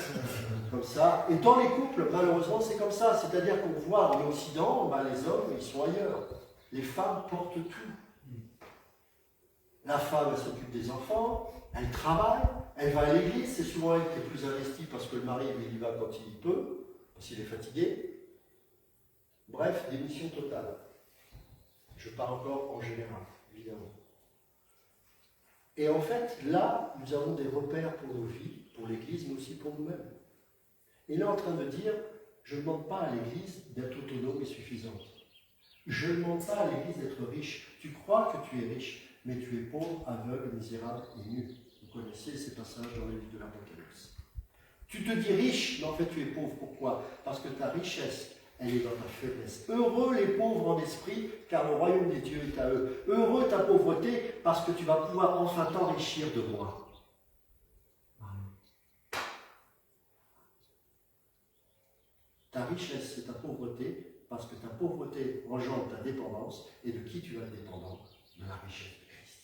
Comme ça. Et dans les couples, malheureusement, c'est comme ça. C'est-à-dire qu'on voit en Occident, les hommes, ils sont ailleurs. Les femmes portent tout. La femme, elle s'occupe des enfants, elle travaille, elle va à l'église, c'est souvent elle qui est plus investie parce que le mari, lui, il y va quand il peut, parce qu'il est fatigué. Bref, démission totale. Je parle encore en général, évidemment. Et en fait, là, nous avons des repères pour nos vies, pour l'Église, mais aussi pour nous-mêmes. Il est en train de dire, je ne demande pas à l'Église d'être autonome et suffisante. Je ne demande pas à l'Église d'être riche. Tu crois que tu es riche, mais tu es pauvre, aveugle, misérable et nu. Vous connaissez ces passages dans le livre de l'Apocalypse. Tu te dis riche, mais en fait tu es pauvre. Pourquoi? Parce que ta richesse, elle est dans ta faiblesse. Heureux les pauvres en esprit, car le royaume des dieux est à eux. Heureux ta pauvreté, parce que tu vas pouvoir enfin t'enrichir de moi. Ta richesse, c'est ta pauvreté, parce que ta pauvreté engendre ta dépendance. Et de qui tu vas être dépendant? De la richesse de Christ.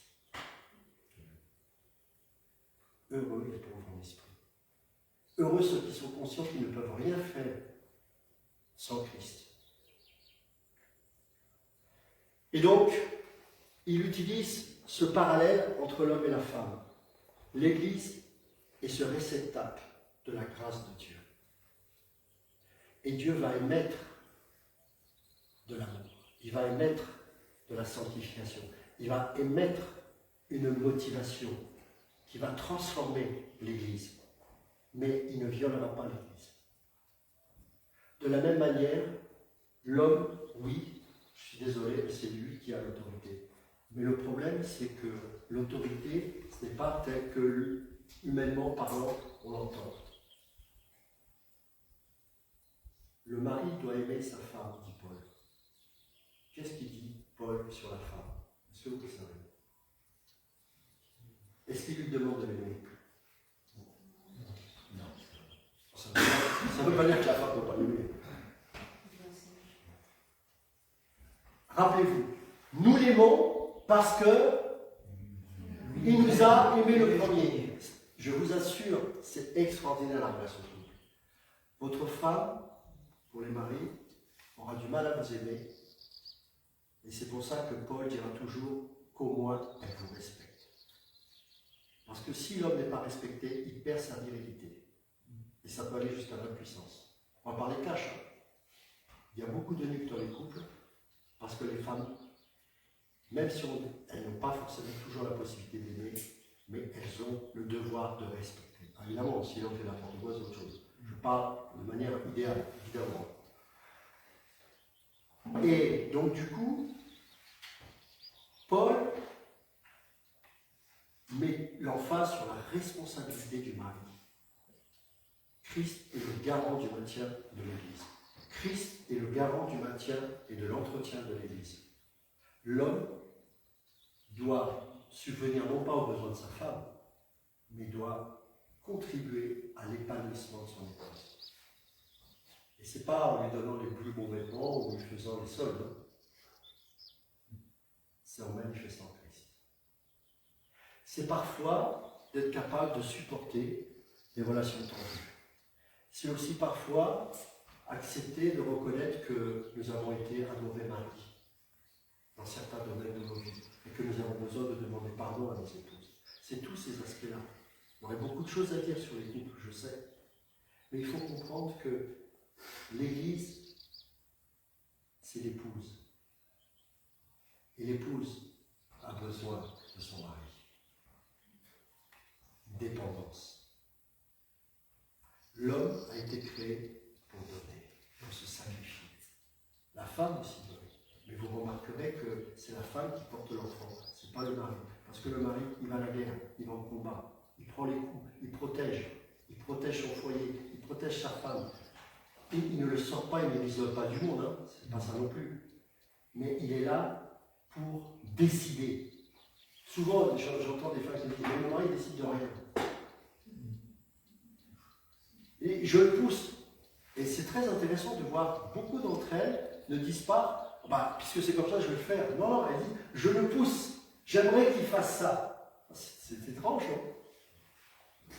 Heureux les pauvres en esprit. Heureux ceux qui sont conscients qu'ils ne peuvent rien faire sans Christ. Et donc, il utilise ce parallèle entre l'homme et la femme. L'Église est ce réceptacle de la grâce de Dieu. Et Dieu va émettre de l'amour. Il va émettre de la sanctification. Il va émettre une motivation qui va transformer l'Église. Mais il ne violera pas l'Église. De la même manière, l'homme, oui, je suis désolé, c'est lui qui a l'autorité. Mais le problème, c'est que l'autorité, ce n'est pas tel que, humainement parlant, on l'entend. Le mari doit aimer sa femme, dit Paul. Qu'est-ce qu'il dit, Paul, sur la femme? Est-ce que vous le savez? Est-ce qu'il lui demande de l'aimer? Non. Ça ne veut pas dire que la femme ne peut pas l'aimer. Rappelez-vous, nous l'aimons parce que il nous a aimé le premier. Je vous assure, c'est extraordinaire la relation de couple. Votre femme, pour les maris, aura du mal à vous aimer. Et c'est pour ça que Paul dira toujours qu'au moins elle vous respecte. Parce que si l'homme n'est pas respecté, il perd sa virilité. Et ça peut aller jusqu'à l'impuissance. On va parler cash. Il y a beaucoup de nuques dans les couples. Parce que les femmes, même si elles n'ont pas forcément toujours la possibilité d'aimer, mais elles ont le devoir de respecter. Évidemment, si l'on fait n'importe quoi, c'est autre chose. Je parle de manière idéale, évidemment. Et donc, du coup, Paul met l'emphase sur la responsabilité du mari. Christ est le garant du maintien de l'Église. Christ est le garant du maintien et de l'entretien de l'Église. L'homme doit subvenir non pas aux besoins de sa femme, mais doit contribuer à l'épanouissement de son épouse. Et ce n'est pas en lui donnant les plus beaux vêtements ou en lui faisant les soldes. C'est en manifestant Christ. C'est parfois d'être capable de supporter les relations tendues. C'est aussi parfois accepter de reconnaître que nous avons été un mauvais mari dans certains domaines de nos vies et que nous avons besoin de demander pardon à nos épouses. C'est tous ces aspects-là. Il y aurait beaucoup de choses à dire sur les couples, je sais. Mais il faut comprendre que l'Église, c'est l'épouse. Et l'épouse a besoin de son mari. Dépendance. L'homme a été créé pour donner, pour se sacrifier. La femme aussi donne. Mais vous remarquerez que c'est la femme qui porte l'enfant, ce n'est pas le mari. Parce que le mari, il va à la guerre, il va au combat, il prend les coups, il protège son foyer, il protège sa femme. Et il ne le sort pas, il ne l'isole pas du monde, hein. C'est pas ça non plus. Mais il est là pour décider. Souvent, j'entends des femmes qui me disent, mais mon mari ne décide de rien. Et je le pousse. Et c'est très intéressant de voir beaucoup d'entre elles ne disent pas, puisque c'est comme ça, je vais le faire. Non, elles disent, je le pousse. J'aimerais qu'il fasse ça. C'est étrange, non?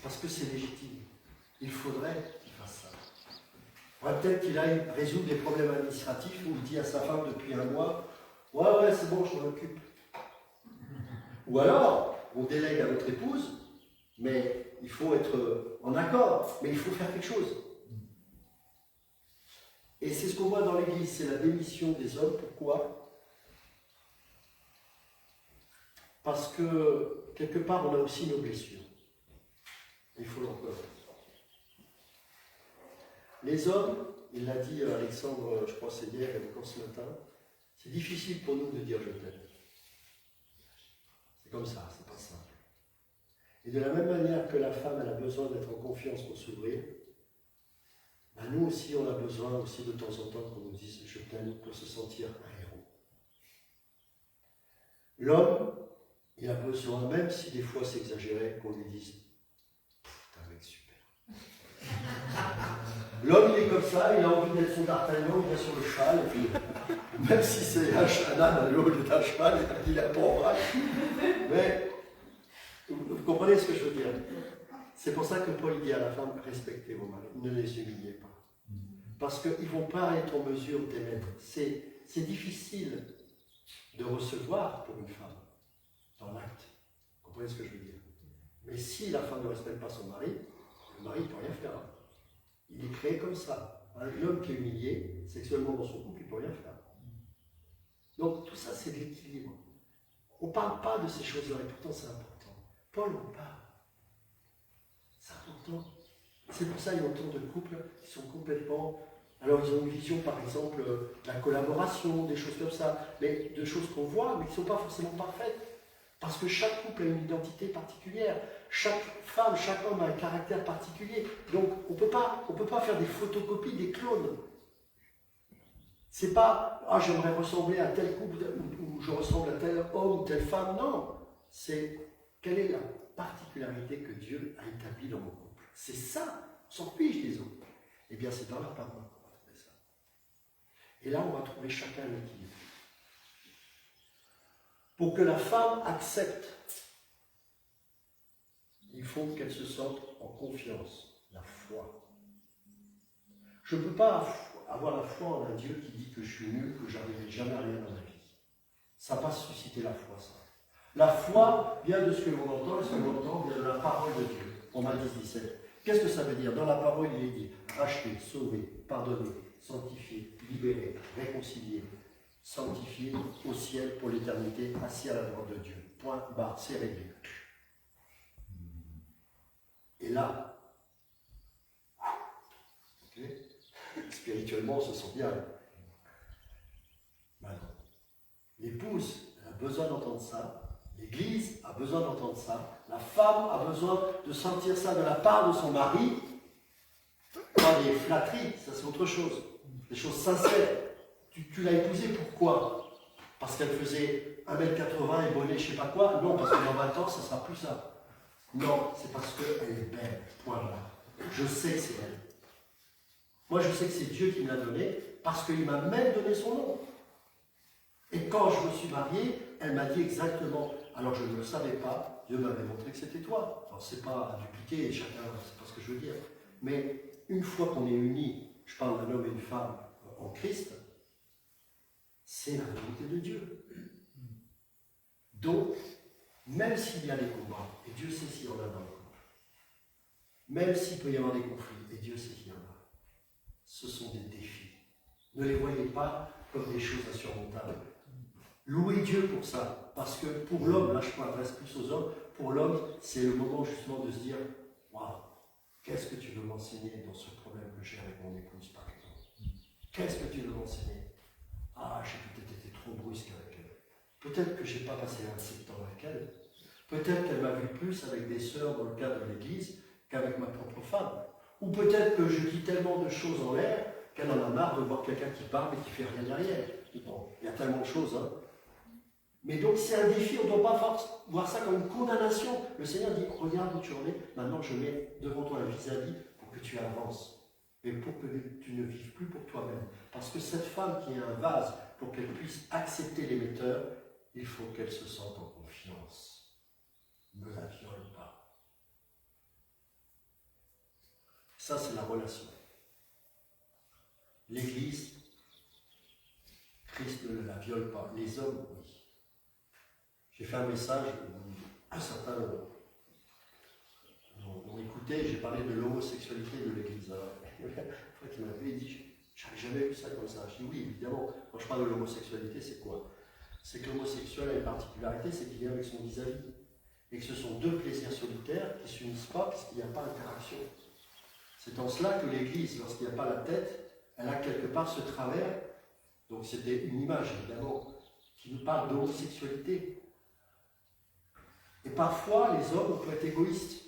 Parce que c'est légitime. Il faudrait qu'il fasse ça. Peut-être qu'il aille résoudre des problèmes administratifs où il dit à sa femme depuis un mois, ouais, c'est bon, je m'en occupe. Ou alors, on délègue à notre épouse, mais il faut être en accord, mais il faut faire quelque chose. Et c'est ce qu'on voit dans l'Église, c'est la démission des hommes. Pourquoi? Parce que, quelque part, on a aussi nos blessures. Il faut le reconnaître. Les hommes, il l'a dit Alexandre, je crois c'est hier et encore ce matin, c'est difficile pour nous de dire je t'aime. C'est comme ça, c'est pas simple. Et de la même manière que la femme elle a besoin d'être en confiance pour s'ouvrir, nous aussi on a besoin aussi de temps en temps qu'on nous dise je t'aime pour se sentir un héros. L'homme, il a besoin, même si des fois c'est exagéré, qu'on lui dise t'es un mec super. L'homme il est comme ça, il a envie d'être son d'Artagnan, il est sur le cheval, et puis même si c'est un âne à l'eau d'un cheval, il a pas en bras. Mais vous comprenez ce que je veux dire? C'est pour ça que Paul dit à la femme, respectez vos maris, ne les humiliez pas. Parce qu'ils ne vont pas être en mesure d'émettre. C'est difficile de recevoir pour une femme, dans l'acte. Vous comprenez ce que je veux dire? Mais si la femme ne respecte pas son mari, le mari ne peut rien faire. Il est créé comme ça. Un homme qui est humilié sexuellement dans son couple, il ne peut rien faire. Donc tout ça, c'est de l'équilibre. On ne parle pas de ces choses-là, et pourtant c'est important. Paul en parle. C'est important. C'est pour ça qu'il y a autant de couples qui sont complètement... Alors ils ont une vision, par exemple, de la collaboration, des choses comme ça, mais de choses qu'on voit, mais qui ne sont pas forcément parfaites. Parce que chaque couple a une identité particulière. Chaque femme, chaque homme a un caractère particulier. Donc on ne peut pas faire des photocopies, des clones. C'est pas « Ah, j'aimerais ressembler à tel couple ou je ressemble à tel homme ou telle femme ». Non, c'est quelle est la particularité que Dieu a établie dans mon couple. C'est ça, on s'en fiche des autres. Eh bien, c'est dans la parole qu'on va trouver ça. Et là, on va trouver chacun l'équilibre. Pour que la femme accepte, il faut qu'elle se sente en confiance, la foi. Je ne peux pas avoir la foi en un Dieu qui dit que je suis nul, que je n'arriverai jamais à rien dans ma vie. Ça n'a pas suscité la foi, ça. La foi vient de ce que l'on entend, et ce que l'on entend vient de la parole de Dieu. Romains 10, 17. Qu'est-ce que ça veut dire? Dans la parole, il est dit racheter, sauver, pardonner, sanctifier, libérer, réconcilier, sanctifier au ciel pour l'éternité, assis à la droite de Dieu. Point barre, c'est réglé. Et là, okay, spirituellement, on se sent bien. Maintenant, l'épouse a besoin d'entendre ça. L'Église a besoin d'entendre ça. La femme a besoin de sentir ça de la part de son mari. Pas des flatteries, ça c'est autre chose. Des choses sincères. Tu l'as épousée pourquoi? Parce qu'elle faisait 1m80 et bonnet je sais pas quoi? Non, parce que dans 20 ans, ça ne sera plus ça. Non, c'est parce qu'elle est belle. Point là. Je sais que c'est elle. Moi, je sais que c'est Dieu qui me l'a donné parce qu'il m'a même donné son nom. Et quand je me suis marié, elle m'a dit exactement. Alors je ne le savais pas, Dieu m'avait montré que c'était toi. Alors c'est pas à dupliquer, chacun, c'est pas ce que je veux dire. Mais une fois qu'on est unis, je parle d'un homme et une femme en Christ, c'est la volonté de Dieu. Donc, même s'il y a des combats, et Dieu sait s'il y en a dans le couple, même s'il peut y avoir des conflits, et Dieu sait qu'il y en a, ce sont des défis. Ne les voyez pas comme des choses insurmontables. Louez Dieu pour ça, parce que pour l'homme, là je m'adresse plus aux hommes, pour l'homme, c'est le moment justement de se dire « Waouh, qu'est-ce que tu veux m'enseigner dans ce problème que j'ai avec mon épouse, par exemple? Qu'est-ce que tu veux m'enseigner? Ah, j'ai peut-être été trop brusque avec elle. Peut-être que je n'ai pas passé assez de temps avec elle. Peut-être qu'elle m'a vu plus avec des sœurs dans le cadre de l'église qu'avec ma propre femme. Ou peut-être que je dis tellement de choses en l'air qu'elle en a marre de voir quelqu'un qui parle et qui ne fait rien derrière. Bon, il y a tellement de choses, hein. Mais donc c'est un défi, on ne doit pas voir ça comme une condamnation. Le Seigneur dit, regarde où tu en es, maintenant je mets devant toi un vis-à-vis pour que tu avances. Et pour que tu ne vives plus pour toi-même. Parce que cette femme qui est un vase, pour qu'elle puisse accepter l'émetteur, il faut qu'elle se sente en confiance. Ne la viole pas. Ça c'est la relation. L'Église, Christ ne la viole pas. Les hommes, oui. J'ai fait un message où certains ont écouté, j'ai parlé de l'homosexualité de l'Église. Une fois qu'il m'a appelé, il dit, j'avais jamais vu ça comme ça. Je dis oui, évidemment, quand je parle de l'homosexualité, c'est quoi? C'est que l'homosexuel a une particularité, c'est qu'il vient avec son vis-à-vis. Et que ce sont deux plaisirs solitaires qui ne s'unissent pas parce qu'il n'y a pas d'interaction. C'est en cela que l'Église, lorsqu'il n'y a pas la tête, elle a quelque part ce travers. Donc c'était une image, évidemment, qui nous parle d'homosexualité. Et parfois, les hommes, on peut être égoïstes.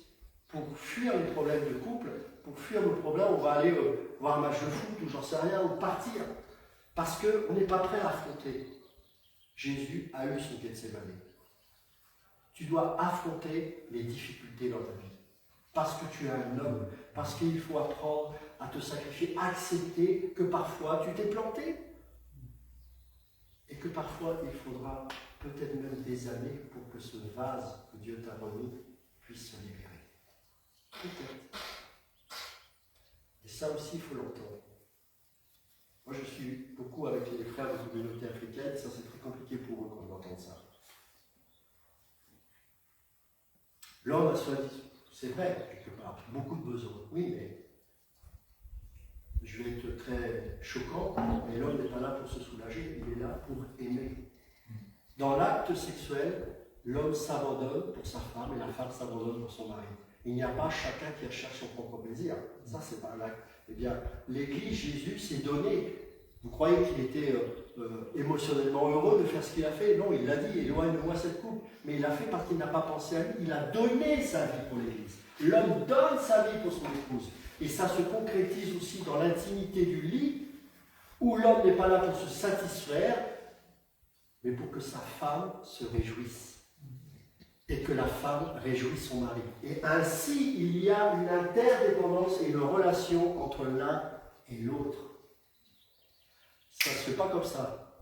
Pour fuir les problèmes de couple, pour fuir le problème, on va aller voir un match de foot ou j'en sais rien, ou partir. Parce qu'on n'est pas prêt à affronter. Jésus a eu son Gethsémani. Tu dois affronter les difficultés dans ta vie. Parce que tu es un homme. Parce qu'il faut apprendre à te sacrifier, accepter que parfois tu t'es planté. Et que parfois il faudra peut-être même des années pour que ce vase que Dieu t'a remis puisse se libérer. Peut-être. Et ça aussi, il faut l'entendre. Moi, je suis beaucoup avec les frères de communauté africaine, ça c'est très compliqué pour eux quand ils entendent ça. L'homme a soi-disant, c'est vrai, quelque part, beaucoup de besoins. Oui, mais je vais être très choquant, mais l'homme n'est pas là pour se soulager, il est là pour aimer. Dans l'acte sexuel, l'homme s'abandonne pour sa femme et la femme s'abandonne pour son mari. Il n'y a pas chacun qui recherche son propre plaisir. Ça, c'est pas l'acte. Eh bien, l'Église, Jésus s'est donné. Vous croyez qu'il était émotionnellement heureux de faire ce qu'il a fait? Non, il l'a dit, éloigne-moi cette coupe. Mais il l'a fait parce qu'il n'a pas pensé à lui. Il a donné sa vie pour l'Église. L'homme donne sa vie pour son épouse. Et ça se concrétise aussi dans l'intimité du lit, où l'homme n'est pas là pour se satisfaire, mais pour que sa femme se réjouisse. Et que la femme réjouisse son mari. Et ainsi, il y a une interdépendance et une relation entre l'un et l'autre. Ça ne se fait pas comme ça.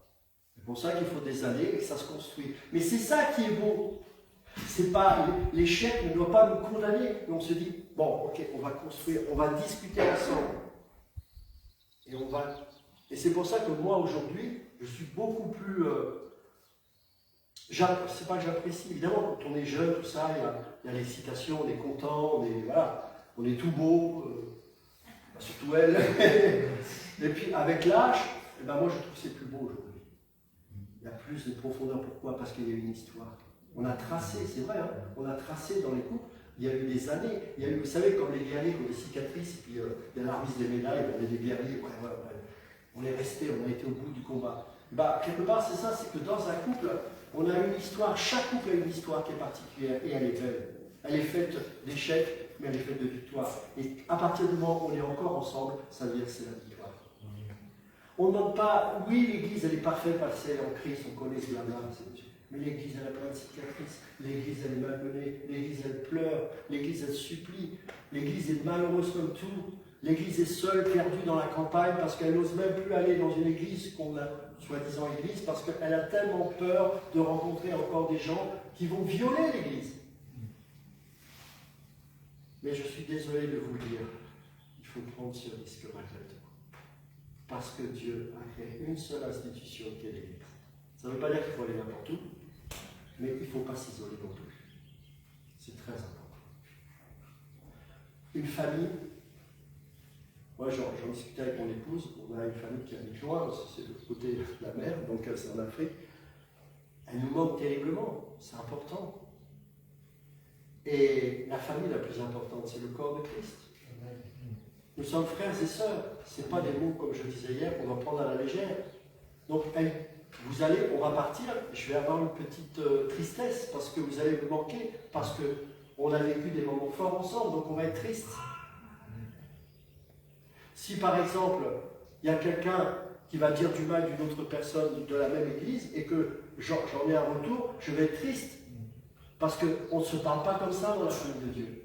C'est pour ça qu'il faut des années et que ça se construit. Mais c'est ça qui est beau. C'est pas, l'échec ne doit pas nous condamner. Mais on se dit, bon, ok, on va construire, on va discuter ensemble. Et c'est pour ça que moi, aujourd'hui, je suis beaucoup plus... c'est pas que j'apprécie, évidemment, quand on est jeune, tout ça, il y a l'excitation, on est content, on est tout beau, surtout elle. Et puis avec l'âge, moi je trouve que c'est plus beau aujourd'hui. Il y a plus de profondeur. Pourquoi? Parce qu'il y a une histoire. On a tracé, c'est vrai, hein, on a tracé dans les couples, il y a eu des années, il y a eu, vous savez, comme les guerriers qui ont des cicatrices, et puis il y a la remise des médailles, on est des guerriers, on est resté, on a été au bout du combat. Quelque part, c'est ça, c'est que dans un couple, on a une histoire, chaque couple a une histoire qui est particulière, et elle est belle. Elle est faite d'échecs, mais elle est faite de victoires. Et à partir du moment où on est encore ensemble, ça veut dire que c'est la victoire. On ne demande pas, oui, l'Église, elle est parfaite parce qu'elle est en Christ, on connaît ce blabla, mais l'Église, elle a plein de cicatrices, l'Église, elle est malmenée, l'Église, elle pleure, l'Église, elle supplie, l'Église est malheureuse comme tout, l'Église est seule, perdue dans la campagne, parce qu'elle n'ose même plus aller dans une église qu'on a, soi-disant église, parce qu'elle a tellement peur de rencontrer encore des gens qui vont violer l'Église. Mais je suis désolé de vous le dire, il faut prendre ce risque malgré tout. Parce que Dieu a créé une seule institution qui est l'Église. Ça ne veut pas dire qu'il faut aller n'importe où, mais il ne faut pas s'isoler non plus. C'est très important. Une famille, moi j'en discutais avec mon épouse, on a une famille qui habite loin, c'est de l'autre côté de la mer, donc c'est en Afrique. Elle nous manque terriblement, c'est important. Et la famille la plus importante, c'est le corps de Christ. Nous sommes frères et sœurs. Ce n'est pas des mots, comme je disais hier, qu'on va prendre à la légère. Donc, on va partir, je vais avoir une petite tristesse, parce que vous allez me manquer, parce qu'on a vécu des moments forts ensemble, donc on va être triste. Si par exemple, il y a quelqu'un qui va dire du mal d'une autre personne de la même église, et que j'en ai un retour, je vais être triste. Parce qu'on ne se parle pas comme ça dans la famille de Dieu.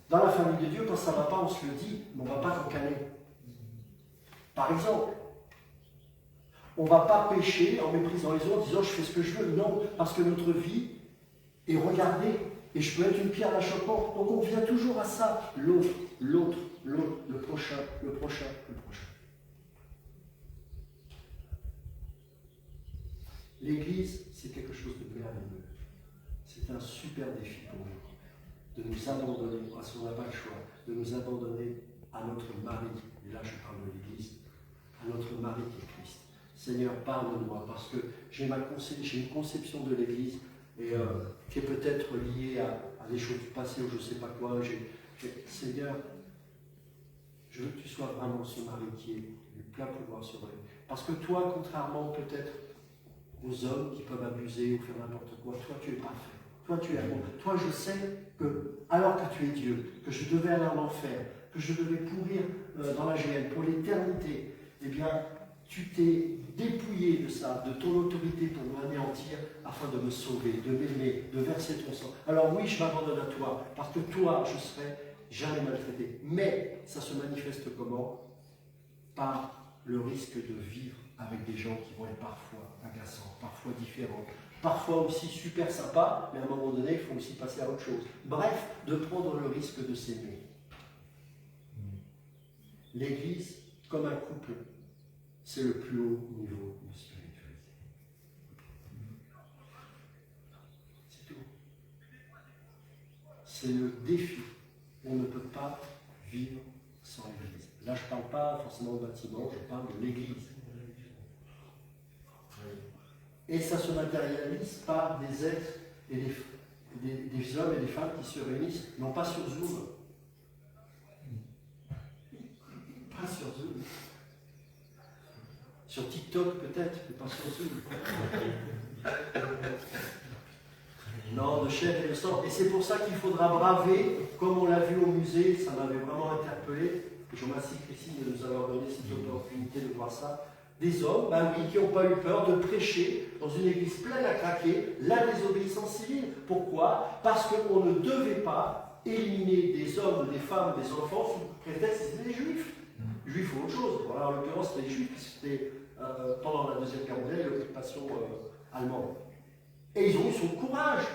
Dans la famille de Dieu, quand ça ne va pas, on se le dit, mais on ne va pas ricaner. Par exemple, on ne va pas pécher en méprisant les autres, en disant je fais ce que je veux. Non, parce que notre vie est regardée, et je peux être une pierre d'achoppement. Donc on vient toujours à ça. L'autre, l'autre, l'autre, le prochain, le prochain, le prochain. L'Église, c'est quelque chose de merveilleux. C'est un super défi pour nous, de nous abandonner, parce qu'on n'a pas le choix, de nous abandonner à notre mari, et là je parle de l'Église, à notre mari qui est Christ. Seigneur, pardonne-moi, parce que j'ai une conception de l'Église qui est peut-être liée à des choses du passé ou je ne sais pas quoi. Seigneur, je veux que tu sois vraiment ce mari qui ait le plein pouvoir sur elle. Parce que toi, contrairement peut-être aux hommes qui peuvent abuser ou faire n'importe quoi, toi tu es parfait. Toi, tu es bon. Toi, je sais que, alors que tu es Dieu, que je devais aller en enfer, que je devais pourrir dans la géhenne pour l'éternité, eh bien, tu t'es dépouillé de ça, de ton autorité pour m'anéantir, afin de me sauver, de m'aimer, de verser ton sang. Alors oui, je m'abandonne à toi, parce que toi, je serai jamais maltraité. Mais ça se manifeste comment? Par le risque de vivre avec des gens qui vont être parfois agaçants, parfois différents, parfois aussi super sympas, mais à un moment donné, il faut aussi passer à autre chose. Bref, de prendre le risque de s'aimer. L'Église, comme un couple, c'est le plus haut niveau de spiritualité. C'est tout. C'est le défi. On ne peut pas vivre sans l'Église. Là, je ne parle pas forcément de bâtiment, je parle de l'Église. Et ça se matérialise par des êtres et des hommes et des femmes qui se réunissent, non pas sur Zoom. Pas sur Zoom. Sur TikTok peut-être, mais pas sur Zoom. Non, de chair et de sang. Et c'est pour ça qu'il faudra braver, comme on l'a vu au musée, ça m'avait vraiment interpellé. Je remercie Christine de nous avoir donné cette opportunité de voir ça. Des hommes, ben oui, qui n'ont pas eu peur de prêcher dans une église pleine à craquer la désobéissance civile. Pourquoi? Parce qu'on ne devait pas éliminer des hommes, des femmes, des enfants sous prétexte que c'était des juifs. Les juifs ou autre chose. Voilà, en l'occurrence, c'était les juifs, puisque c'était pendant la Deuxième Guerre mondiale, l'occupation allemande. Et ils ont eu son courage.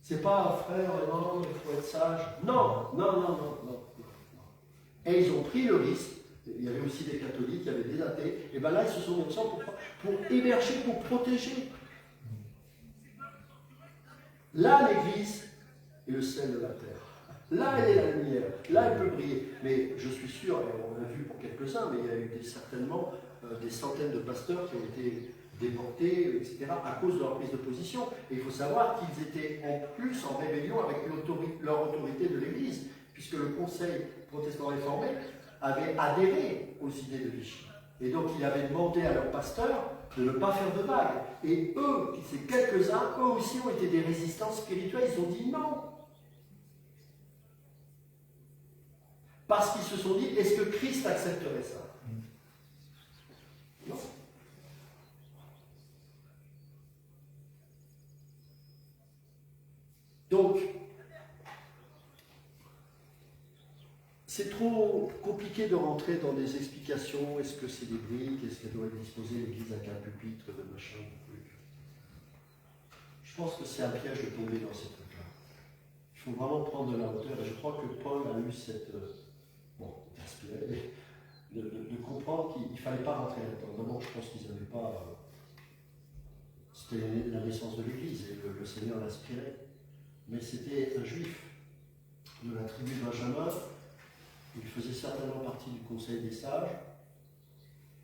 C'est pas frère, non, il faut être sage. Non, non, non, non, non. Et ils ont pris le risque. Il y avait aussi des catholiques, il y avait des athées. Et bien là, ils se sont mis ensemble pour héberger, pour protéger. Là, l'Église est le sel de la terre. Là, elle est la lumière. Là, elle peut briller. Mais je suis sûr, et on l'a vu pour quelques-uns, mais il y a eu certainement des centaines de pasteurs qui ont été déportés, etc., à cause de leur prise de position. Et il faut savoir qu'ils étaient en plus en rébellion avec leur autorité de l'Église, puisque le Conseil protestant réformé avait adhéré aux idées de Vichy. Et donc, il avait demandé à leurs pasteurs de ne pas faire de vagues. Et eux, ces quelques-uns, eux aussi ont été des résistants spirituels, ils ont dit non. Parce qu'ils se sont dit, est-ce que Christ accepterait ça? Non. Donc, c'est trop compliqué de rentrer dans des explications. Est-ce que c'est des briques? Est-ce qu'elle doit être disposée, l'église avec un pupitre, de machin, de truc? Je pense que c'est un piège de tomber dans ces trucs-là. Il faut vraiment prendre de la hauteur. Et je crois que Paul a eu cette... inspiré de comprendre qu'il ne fallait pas rentrer là-dedans. D'abord, je pense qu'ils n'avaient pas... C'était la naissance de l'église et le Seigneur l'inspirait. Mais c'était un juif de la tribu de Benjamin. Il faisait certainement partie du conseil des sages.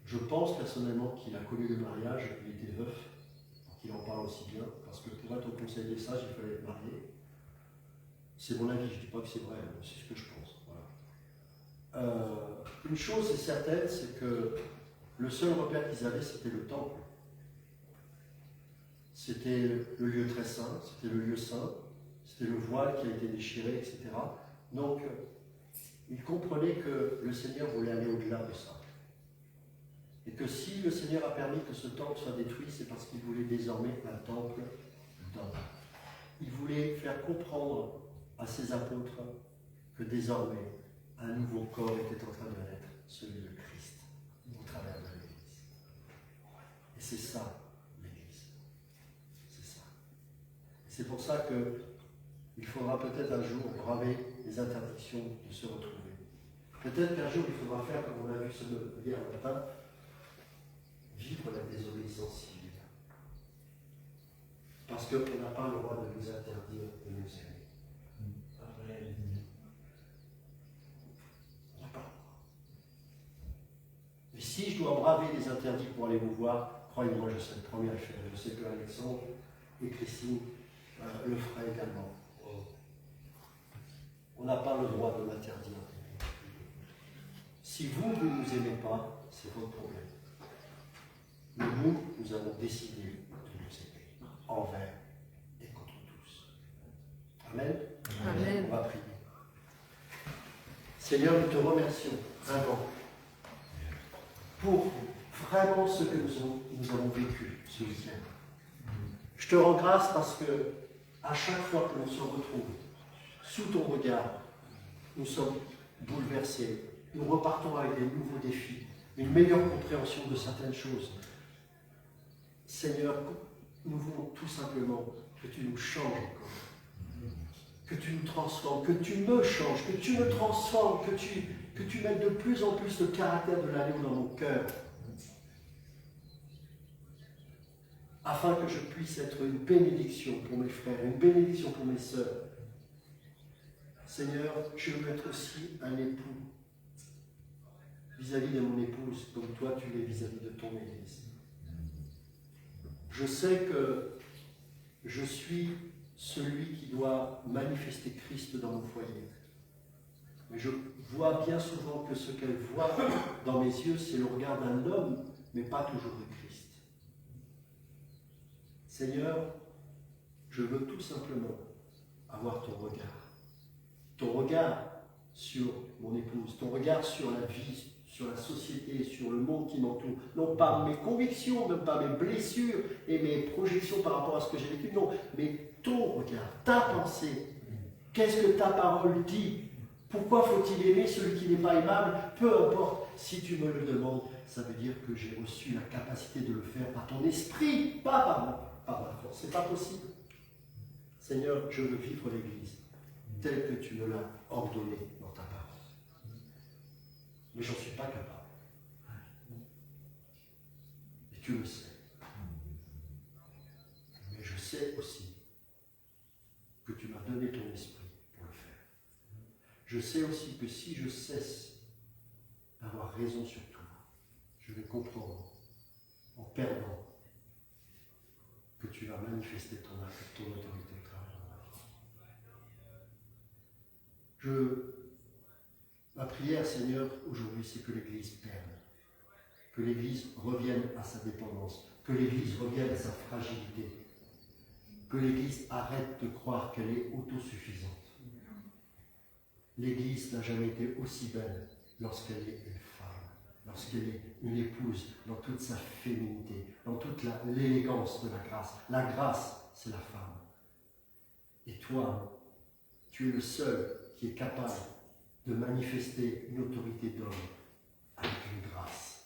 Je pense personnellement qu'il a connu le mariage, il était veuf, donc il en parle aussi bien, parce que pour être au conseil des sages, il fallait être marié. C'est mon avis, je ne dis pas que c'est vrai, mais c'est ce que je pense. Voilà. Une chose est certaine, c'est que le seul repère qu'ils avaient, c'était le temple. C'était le lieu très saint, c'était le lieu saint, c'était le voile qui a été déchiré, etc. Donc, ils comprenaient que le Seigneur voulait aller au-delà de ça. Et que si le Seigneur a permis que ce temple soit détruit, c'est parce qu'il voulait désormais un temple d'homme. Il voulait faire comprendre à ses apôtres que désormais, un nouveau corps était en train de naître, celui de Christ, au travers de l'Église. Et c'est ça, l'Église. C'est ça. Et c'est pour ça qu'il faudra peut-être un jour braver les interdictions de se retrouver. Peut-être qu'un jour, il faudra faire, comme on a vu ce hier matin, vivre la désobéissance civile. Parce qu'on n'a pas le droit de nous interdire de nous aimer. On n'a pas le droit. Mais si je dois braver les interdits pour aller vous voir, croyez-moi, je serai le premier à le faire. Je sais que Alexandre et Christine le feraient également. On n'a pas le droit de l'interdire. Si vous ne nous aimez pas, c'est votre problème. Mais nous avons décidé de nous aimer, envers et contre tous. Amen. Amen. On va prier. Seigneur, nous te remercions vraiment pour vraiment ce que nous avons vécu ce week-end. Je te rends grâce parce que à chaque fois que l'on se retrouve sous ton regard, nous sommes bouleversés. Nous repartons avec des nouveaux défis, une meilleure compréhension de certaines choses. Seigneur, nous voulons tout simplement que tu nous changes encore, que tu nous transformes, que tu me changes, que tu me transformes, que tu que tu mettes de plus en plus le caractère de l'agneau dans mon cœur, afin que je puisse être une bénédiction pour mes frères, une bénédiction pour mes sœurs. Seigneur, je veux être aussi un époux vis-à-vis de mon épouse, comme toi tu l'es vis-à-vis de ton Église. Je sais que je suis celui qui doit manifester Christ dans mon foyer. Mais je vois bien souvent que ce qu'elle voit dans mes yeux, c'est le regard d'un homme, mais pas toujours de Christ. Seigneur, je veux tout simplement avoir ton regard. Ton regard sur mon épouse, ton regard sur la vie, sur la société, sur le monde qui m'entoure. Non pas mes convictions, même pas mes blessures et mes projections par rapport à ce que j'ai vécu, non, mais ton regard, ta pensée. Qu'est-ce que ta parole dit? Pourquoi faut-il aimer celui qui n'est pas aimable? Peu importe, si tu me le demandes, ça veut dire que j'ai reçu la capacité de le faire par ton esprit, pas par ma force. C'est pas possible. Seigneur, je veux vivre l'Église telle que tu me l'as ordonnée dans ta parole. Mais j'en suis pas capable. Et tu le sais. Mais je sais aussi que tu m'as donné ton esprit pour le faire. Je sais aussi que si je cesse d'avoir raison sur tout, je vais comprendre en perdant que tu vas manifester ton autorité au travers de ma vie. Ma prière, Seigneur, aujourd'hui, c'est que l'Église perde, que l'Église revienne à sa dépendance, que l'Église revienne à sa fragilité, que l'Église arrête de croire qu'elle est autosuffisante. L'Église n'a jamais été aussi belle lorsqu'elle est une femme, lorsqu'elle est une épouse, dans toute sa féminité, dans toute l'élégance de la grâce. La grâce, c'est la femme. Et toi, tu es le seul qui est capable de manifester une autorité d'homme avec une grâce.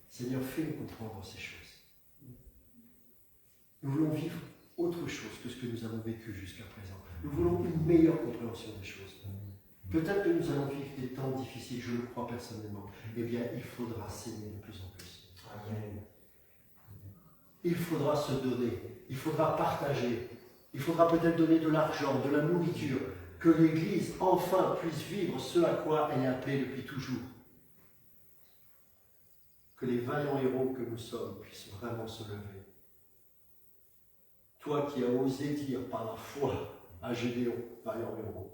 Seigneur, fais-nous comprendre ces choses. Nous voulons vivre autre chose que ce que nous avons vécu jusqu'à présent. Nous voulons une meilleure compréhension des choses. Peut-être que nous allons vivre des temps difficiles, je le crois personnellement. Eh bien, il faudra s'aimer de plus en plus. Amen. Il faudra se donner, il faudra partager, il faudra peut-être donner de l'argent, de la nourriture, que l'Église enfin puisse vivre ce à quoi elle est appelée depuis toujours. Que les vaillants héros que nous sommes puissent vraiment se lever. Toi qui as osé dire par la foi à Gédéon, vaillant héros.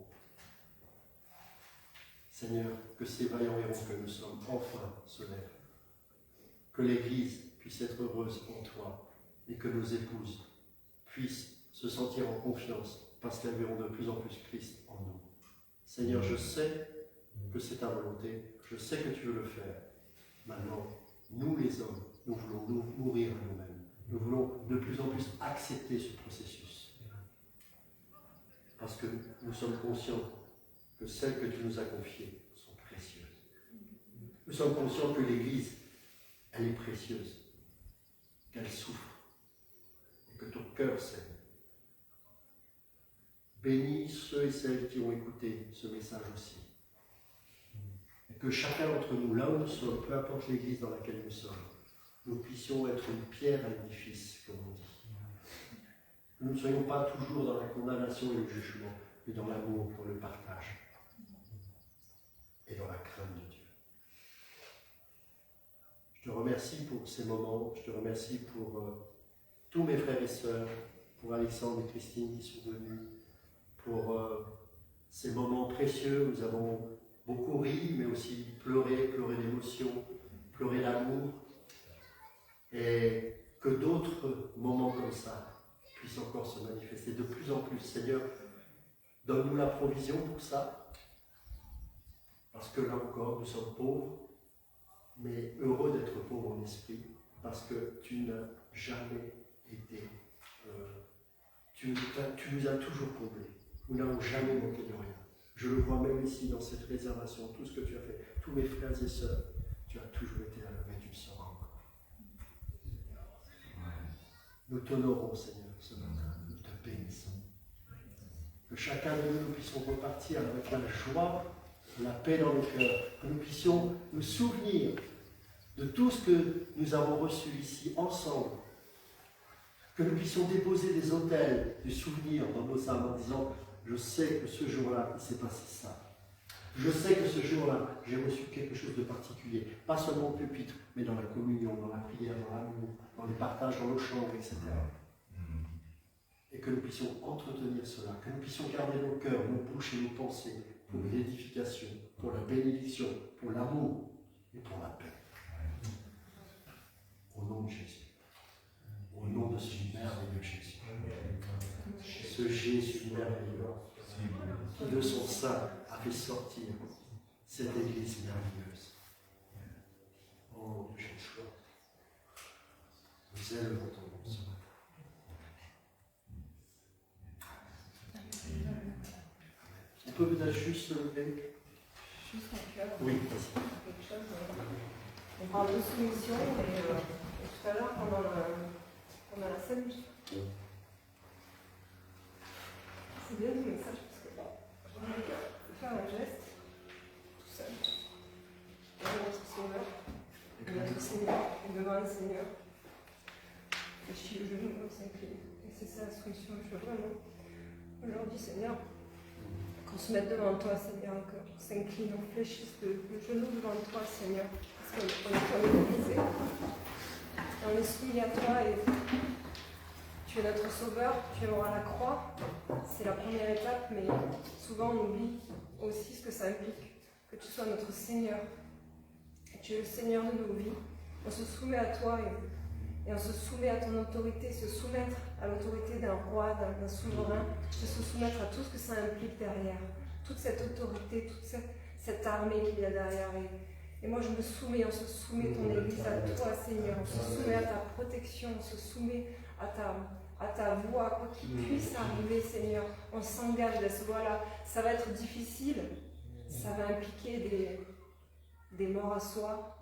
Seigneur, que ces vaillants héros que nous sommes enfin se lèvent. Que l'Église puisse être heureuse en toi et que nos épouses puissent se sentir en confiance parce qu'elles verront de plus en plus Christ en nous. Seigneur, je sais que c'est ta volonté, je sais que tu veux le faire. Maintenant, nous les hommes, nous voulons nous mourir à nous-mêmes. Nous voulons de plus en plus accepter ce processus. Parce que nous sommes conscients que celles que tu nous as confiées sont précieuses. Nous sommes conscients que l'Église, elle est précieuse, qu'elle souffre, et que ton cœur saigne. Bénis ceux et celles qui ont écouté ce message aussi. Et que chacun d'entre nous, là où nous sommes, peu importe l'Église dans laquelle nous sommes, nous puissions être une pierre à l'édifice, comme on dit. Que nous ne soyons pas toujours dans la condamnation et le jugement, mais dans l'amour pour le partage et dans la crainte de Dieu. Je te remercie pour ces moments, je te remercie pour tous mes frères et sœurs, pour Alexandre et Christine qui sont venus, pour ces moments précieux. Nous avons beaucoup ri, mais aussi pleuré d'émotion, pleuré d'amour, et que d'autres moments comme ça puissent encore se manifester de plus en plus. Seigneur, donne-nous la provision pour ça, parce que là encore, nous sommes pauvres, mais heureux d'être pauvres en esprit, parce que tu n'as jamais été... tu nous as toujours comblés. Nous n'avons jamais manqué de rien. Je le vois même ici dans cette réservation, tout ce que tu as fait, tous mes frères et sœurs, tu as toujours été à l'œuvre et tu le seras encore. Nous t'honorons, Seigneur, ce matin. Nous te bénissons. Que chacun de nous puissions repartir avec la joie la paix dans nos cœurs, que nous puissions nous souvenir de tout ce que nous avons reçu ici ensemble, que nous puissions déposer des autels du souvenir dans nos âmes en disant « Je sais que ce jour-là, il s'est passé ça. Je sais que ce jour-là, j'ai reçu quelque chose de particulier, pas seulement au pupitre, mais dans la communion, dans la prière, dans l'amour, dans les partages, dans nos chambres, etc. » Et que nous puissions entretenir cela, que nous puissions garder nos cœurs, nos bouches et nos pensées pour l'édification, pour la bénédiction, pour l'amour et pour la paix. Au nom de Jésus. Au nom de ce merveilleux Jésus. Ce Jésus merveilleux qui de son sein a fait sortir cette Église merveilleuse. Oh Jésus, nous élevons ton nom ce matin. On peut peut-être juste se lever. Juste un cœur. Oui, vas-y. Quelque chose. On parle de soumission et tout à l'heure pendant la scène, c'est bien le message parce que j'ai envie de faire un geste tout seul. Devant notre Sauveur, notre Seigneur, et devant le Seigneur. Et je suis le genou comme ça, et c'est ça la soumission. Je veux vraiment aujourd'hui, Seigneur, qu'on se mette devant toi, Seigneur, et qu'on s'incline, on fléchisse le genou devant toi, Seigneur, parce qu'on est comme Église. On est soumis à toi et tu es notre Sauveur, tu es mort à la croix, c'est la première étape, mais souvent on oublie aussi ce que ça implique, que tu sois notre Seigneur, que tu es le Seigneur de nos vies. On se soumet à toi et on se soumet à ton autorité, se soumettre à l'autorité d'un roi, d'un souverain, se soumettre à tout ce que ça implique derrière, toute cette autorité, toute cette armée qu'il y a derrière. Et moi je me soumets, on se soumet ton Église à toi, Seigneur, on se soumet à ta protection, on se soumet à ta voix, quoi qu'il puisse arriver, Seigneur, on s'engage dans ce voie-là. Ça va être difficile, ça va impliquer des morts à soi,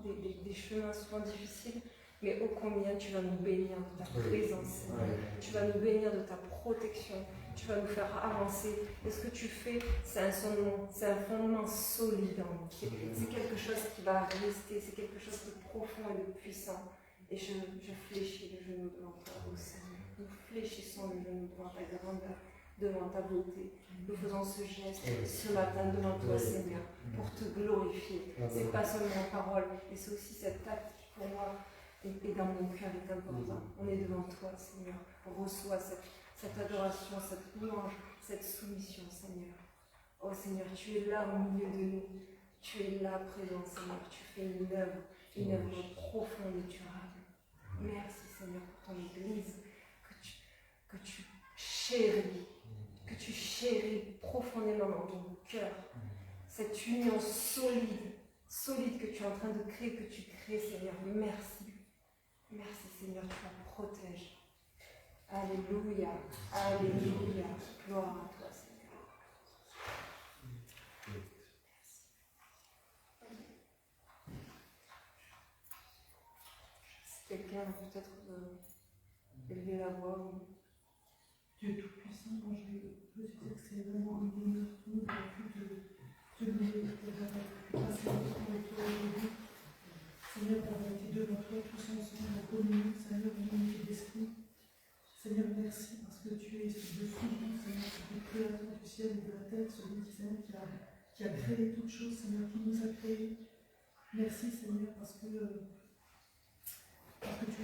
des chemins souvent difficiles, mais ô combien tu vas nous bénir de ta présence, Seigneur. Tu vas nous bénir de ta protection, tu vas nous faire avancer. Et ce que tu fais, c'est un fondement solide en nous. C'est quelque chose qui va rester, c'est quelque chose de profond et de puissant. Et je fléchis le genou devant toi, ô Seigneur. Nous fléchissons le genou devant ta grandeur, devant ta beauté. Nous faisons ce geste ce matin devant toi, Seigneur, pour te glorifier. C'est pas seulement parole, mais c'est aussi cet acte qui, pour moi, et dans mon cœur est important. On est devant toi, Seigneur. On reçoit cette adoration, cette louange, cette soumission, Seigneur. Oh Seigneur, tu es là au milieu de nous. Tu es là présent, Seigneur. Tu fais une œuvre profonde et durable. Merci, Seigneur, pour ton Église que tu chéris profondément dans ton cœur. Cette union solide que tu es en train de créer, que tu crées, Seigneur. Merci. Merci, Seigneur, tu la protèges. Alléluia. Alléluia. Gloire à toi, Seigneur. Si quelqu'un peut-être élever la voix. Dieu Tout-Puissant, moi je veux dire que c'est vraiment un bonheur pour nous d'avoir pu te louer, d'avoir pu passer un temps avec toi aujourd'hui. Seigneur, d'avoir été devant toi tous ensemble en communion, Seigneur, en unité d'esprit. Seigneur, merci parce que tu es le fondement, Seigneur, tu es le créateur du ciel et de la terre, celui Seigneur, qui a créé toutes choses, Seigneur, qui nous a créés. Merci, Seigneur, parce que tu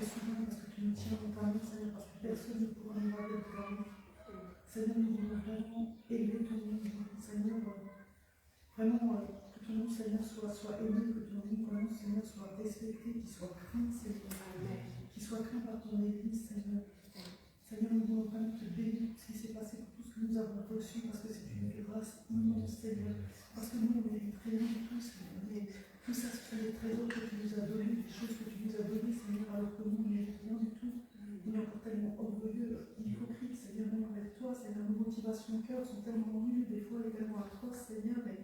es souverain, parce que tu nous tiens dans ta main, Seigneur, parce que personne ne pourra nous garder de ta main. Seigneur, nous voulons vraiment élever ton nom, Seigneur, vraiment que ton nom, Seigneur, soit aimé, que ton nom, vraiment, Seigneur, soit respecté, qu'il soit craint, Seigneur, qu'il soit craint par ton Église, Seigneur. Seigneur, nous voulons vraiment te bénir pour ce qui s'est passé, pour tout ce que nous avons reçu, parce que c'est une grâce immense, Seigneur. Parce que nous, on est très rien du tout, Seigneur. Mais tout ça, ce sont des trésors que tu nous as donnés, des choses que tu nous as données, Seigneur, alors que nous, on n'est rien du tout. On est encore tellement orgueilleux, hypocrite, Seigneur, même avec toi, Seigneur. Nos motivations de cœur sont tellement nulles, des fois également atroces, Seigneur, mais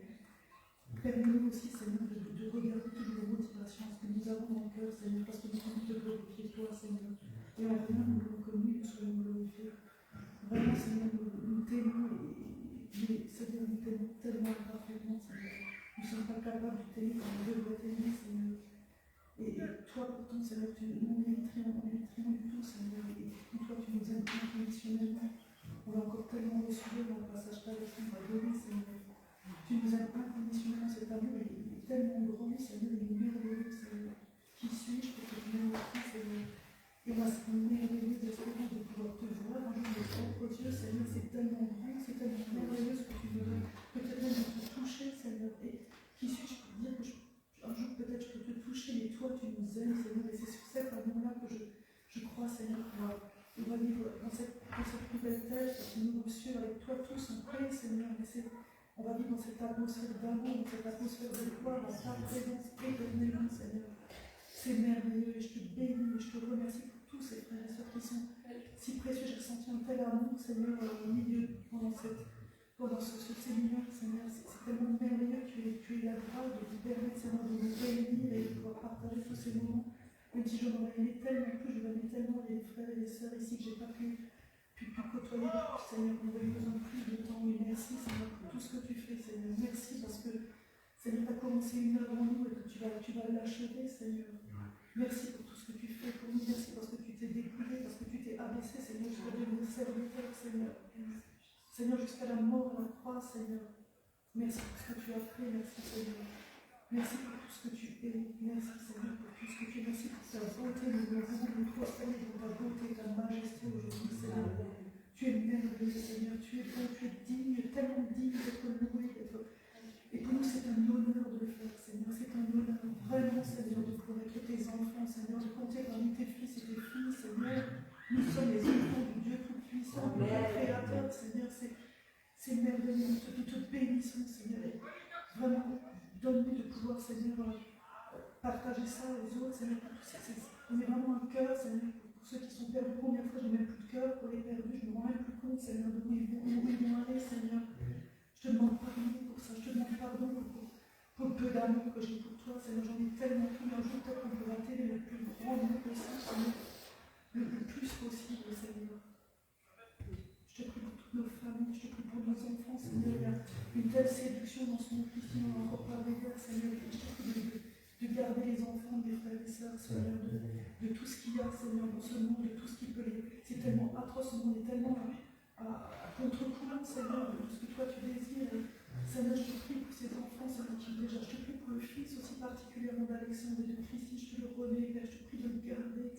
permets-nous aussi, Seigneur, de regarder toutes nos motivations, ce que nous avons dans le cœur, Seigneur, parce que nous voulons te glorifier, toi, Seigneur. Et en rien, nous voulons que nous soyons glorifiés. Vraiment, Seigneur, nous t'aimons, mais Seigneur, nous t'aimons tellement gratuitement, Seigneur. pas capable de t'aimer comme on devrait t'aimer, Seigneur. Et toi, pourtant, Seigneur, nous mériterions du tout, Seigneur. Et toi, tu nous aimes inconditionnellement. On a encore tellement reçu dans le passage par lequel on va donner, Seigneur. Tu nous aimes inconditionnellement, cet amour est tellement grand, Seigneur, il est merveilleux, Seigneur. Qui suis-je pour que tu m'aimes aussi, Seigneur? Et moi, c'est merveilleux d'espérance de pouvoir te voir un jour de mes propres yeux, Seigneur. C'est tellement grand, c'est tellement merveilleux ce que tu me donnes. Peut-être même de te toucher, Seigneur. Et qui suis-je pour dire que un jour peut-être je peux te toucher, mais toi tu nous aimes, Seigneur. Et c'est sur cet amour-là que je crois, Seigneur, qu'on va vivre dans cette nouvelle terre que nous reçus avec toi tous en paix, Seigneur. On va vivre dans cette atmosphère d'amour, dans cette atmosphère de gloire, dans ta présence éternellement, Seigneur. C'est merveilleux et je te bénis et je te remercie pour tous ces frères et sœurs qui sont si précieux. J'ai ressenti un tel amour, Seigneur, au milieu, pendant ce séminaire, Seigneur. C'est tellement merveilleux que tu es la grâce de nous permettre, Seigneur, de nous réunir et de pouvoir partager tous ces moments. Même si je m'aurais aimé tellement plus, je m'aimais tellement les frères et les sœurs ici que je n'ai pas pu côtoyer, Seigneur. On aurait besoin de plus de temps. Et merci, Seigneur, pour tout ce que tu fais, Seigneur. Merci parce que, Seigneur, tu as commencé une œuvre en nous et que tu vas l'achever, Seigneur. Merci pour tout ce que tu fais pour nous. Merci parce que tu t'es dépouillé, parce que tu t'es abaissé, Seigneur, jusqu'à devenir serviteur, Seigneur. Seigneur, jusqu'à la mort à la croix, Seigneur. Merci pour ce que tu as fait, merci, Seigneur. Merci pour tout ce que tu es. Merci, Seigneur, pour tout ce que tu es. Merci pour ta beauté. Nous voulons nous prosterner dans ta beauté, ta majesté aujourd'hui, Seigneur. Tu es merveilleux, Seigneur. Tu es beau, tu es digne, tellement digne d'être loué, Et pour nous, c'est un honneur de le faire, Seigneur. C'est un honneur, vraiment, Seigneur, de pouvoir être tes enfants, Seigneur, de compter parmi tes fils et tes filles, Seigneur. Nous sommes les enfants du Dieu Tout-Puissant, le Créateur, Seigneur. C'est merveilleux. Nous te bénissons, Seigneur. Et vraiment, donne-nous de pouvoir, Seigneur, partager ça aux autres, Seigneur. On est vraiment un cœur, Seigneur, pour ceux qui sont perdus. Combien de fois, je n'ai même plus de cœur pour les perdus. Je ne me rends même plus compte, Seigneur, de où ils vont aller, Seigneur. Je te demande pardon pour ça, je te demande pardon pour le peu d'amour que j'ai pour toi, Seigneur. J'en ai tellement plus. Un jour, peut-être qu'on pourra t'aimer le plus grand amour possible, Seigneur. Le plus possible, Seigneur. Je te prie pour toutes nos familles, je te prie pour nos enfants, Seigneur. Il y a une telle séduction dans ce monde ici, on n'a encore pas d'égard, Seigneur. Je te prie de garder les enfants, des frères et sœurs, Seigneur, de tout ce qu'il y a, Seigneur, dans ce monde, de tout ce qui peut les... C'est tellement atroce, ce monde est tellement à contre-courant, Seigneur, de ce que toi tu désires. Et, Seigneur, je te prie pour ces enfants, Seigneur, qui déjà, je te prie pour le fils aussi particulièrement d'Alexandre et de Christy, je te le remets, Père, je te prie de le garder.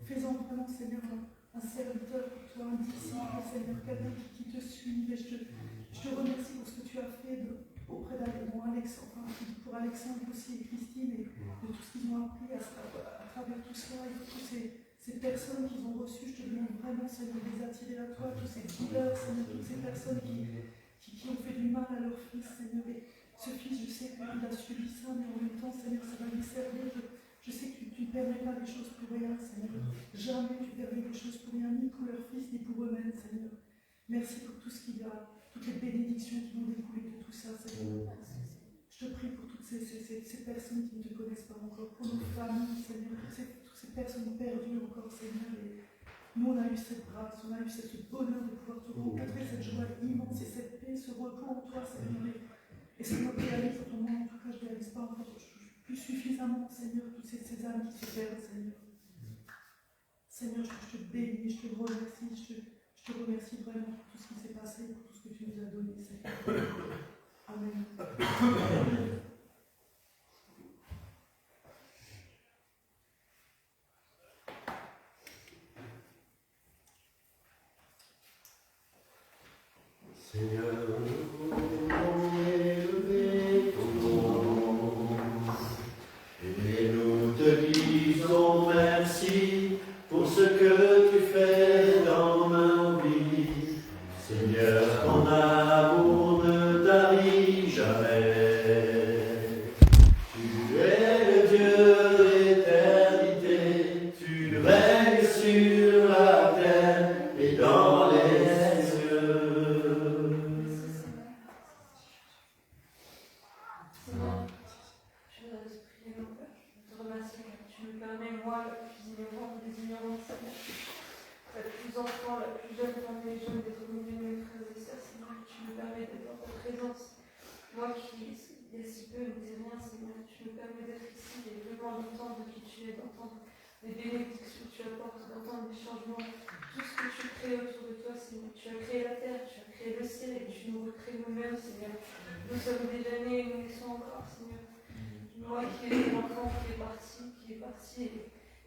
Fais-en vraiment, Seigneur, un serviteur pour toi, un disciple, Seigneur, quelqu'un qui te suive. Et je te remercie pour ce que tu as fait auprès d'Alexandre, pour Alexandre aussi et Christine, et de tout ce qu'ils ont appris à travers tout cela, et toutes ces personnes qu'ils ont reçues. Je te demande vraiment, Seigneur, de les attirer à toi, tous ces dealers, Seigneur, toutes ces personnes qui ont fait du mal à leur fils, Seigneur. Et ce fils, je sais qu'il a subi ça, mais en même temps, Seigneur, ça va lui servir. Je sais que tu ne permets pas les choses pour rien, Seigneur. Jamais tu permets les choses pour rien, ni pour leur fils, ni pour eux-mêmes, Seigneur. Merci pour tout ce qu'il y a, toutes les bénédictions qui vont découler de tout ça, Seigneur. Je te prie pour toutes ces personnes qui ne te connaissent pas encore, pour nos familles, Seigneur, toutes ces personnes perdues encore, Seigneur. Et nous, on a eu cette grâce, on a eu ce bonheur de pouvoir te rencontrer, cette joie immense et cette paix, ce repos en toi, Seigneur. Et ce que je réalise, pour moi, en tout cas, je ne réalise pas encore plus suffisamment, Seigneur, toutes ces âmes qui se perdent, Seigneur. Seigneur, je te bénis, je te remercie, je te remercie vraiment pour tout ce qui s'est passé, pour tout ce que tu nous as donné, Seigneur. Amen. Seigneur, élevé ton nom, et nous te disons merci pour ce que tu fais dans ma vie. Seigneur, ton amour ne tarit jamais. Tu es le Dieu d'éternité, tu règnes sur la terre et dans les enfants, la plus jeune parmi les jeunes, d'être au milieu de mes frères et sœurs, Seigneur, que tu me permets d'être dans ta présence. Moi qui, il y a si peu, me disais permet d'être ici et vraiment d'entendre qui tu es, d'entendre les bénédictions que tu apportes, d'entendre les changements, tout ce que tu crées autour de toi, Seigneur. Tu as créé la terre, tu as créé le ciel et tu nous recrées nous-mêmes, Seigneur. Nous sommes déjà nés et nous naissons encore, Seigneur. Moi qui étais l'enfant qui est parti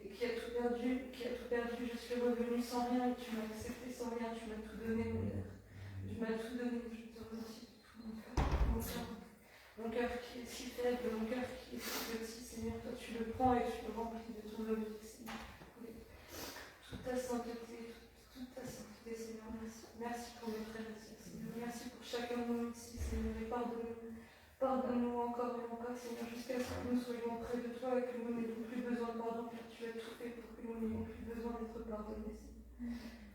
et qui a tout perdu, je suis revenue sans rien et tu m'as accepté sans rien, tu m'as tout donné, mon Père. Tu m'as tout donné, je te remercie de tout mon cœur. Mon cœur qui est si faible, mon cœur qui est si petit, Seigneur, toi tu le prends et tu le remplis de ton objet, Seigneur. Toute ta sainteté, Seigneur, merci. Merci pour mes frères et sœurs, Seigneur. Merci pour chacun de nous ici, Seigneur, et pardonne-nous. Pardonne-nous encore et encore, Seigneur, jusqu'à ce que nous soyons près de toi et que nous n'ayons plus besoin de pardon, car tu as tout fait pour que nous n'ayons plus besoin d'être pardonnés, Seigneur.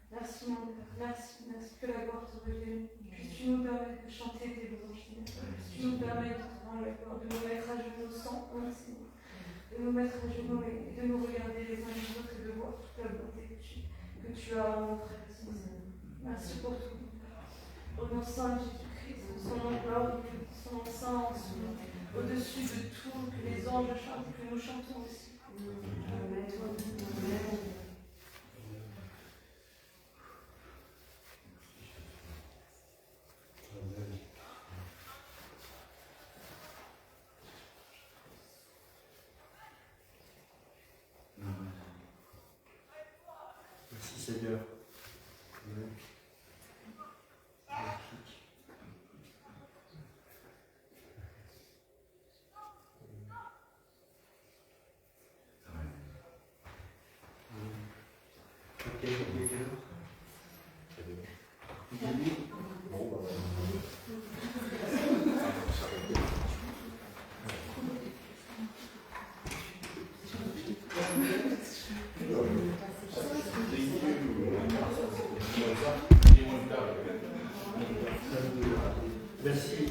Merci, mon Père. Merci que la gloire te revienne. Puisses-tu nous permettre de chanter tes louanges, Seigneur. Puisses-tu nous permettre de nous mettre à genoux sans honte, Seigneur. De nous mettre à genoux et de nous regarder les uns les autres et de voir toute la bonté que tu as en nos frères, Seigneur. Merci pour tout, mon Père. Au nom saint de Jésus-Christ, son nom glorieux, son nom saint, son nom au-dessus de tout, que les anges chantent, que nous chantons aussi. Amen. Amen. Merci Seigneur. Amen. Merci.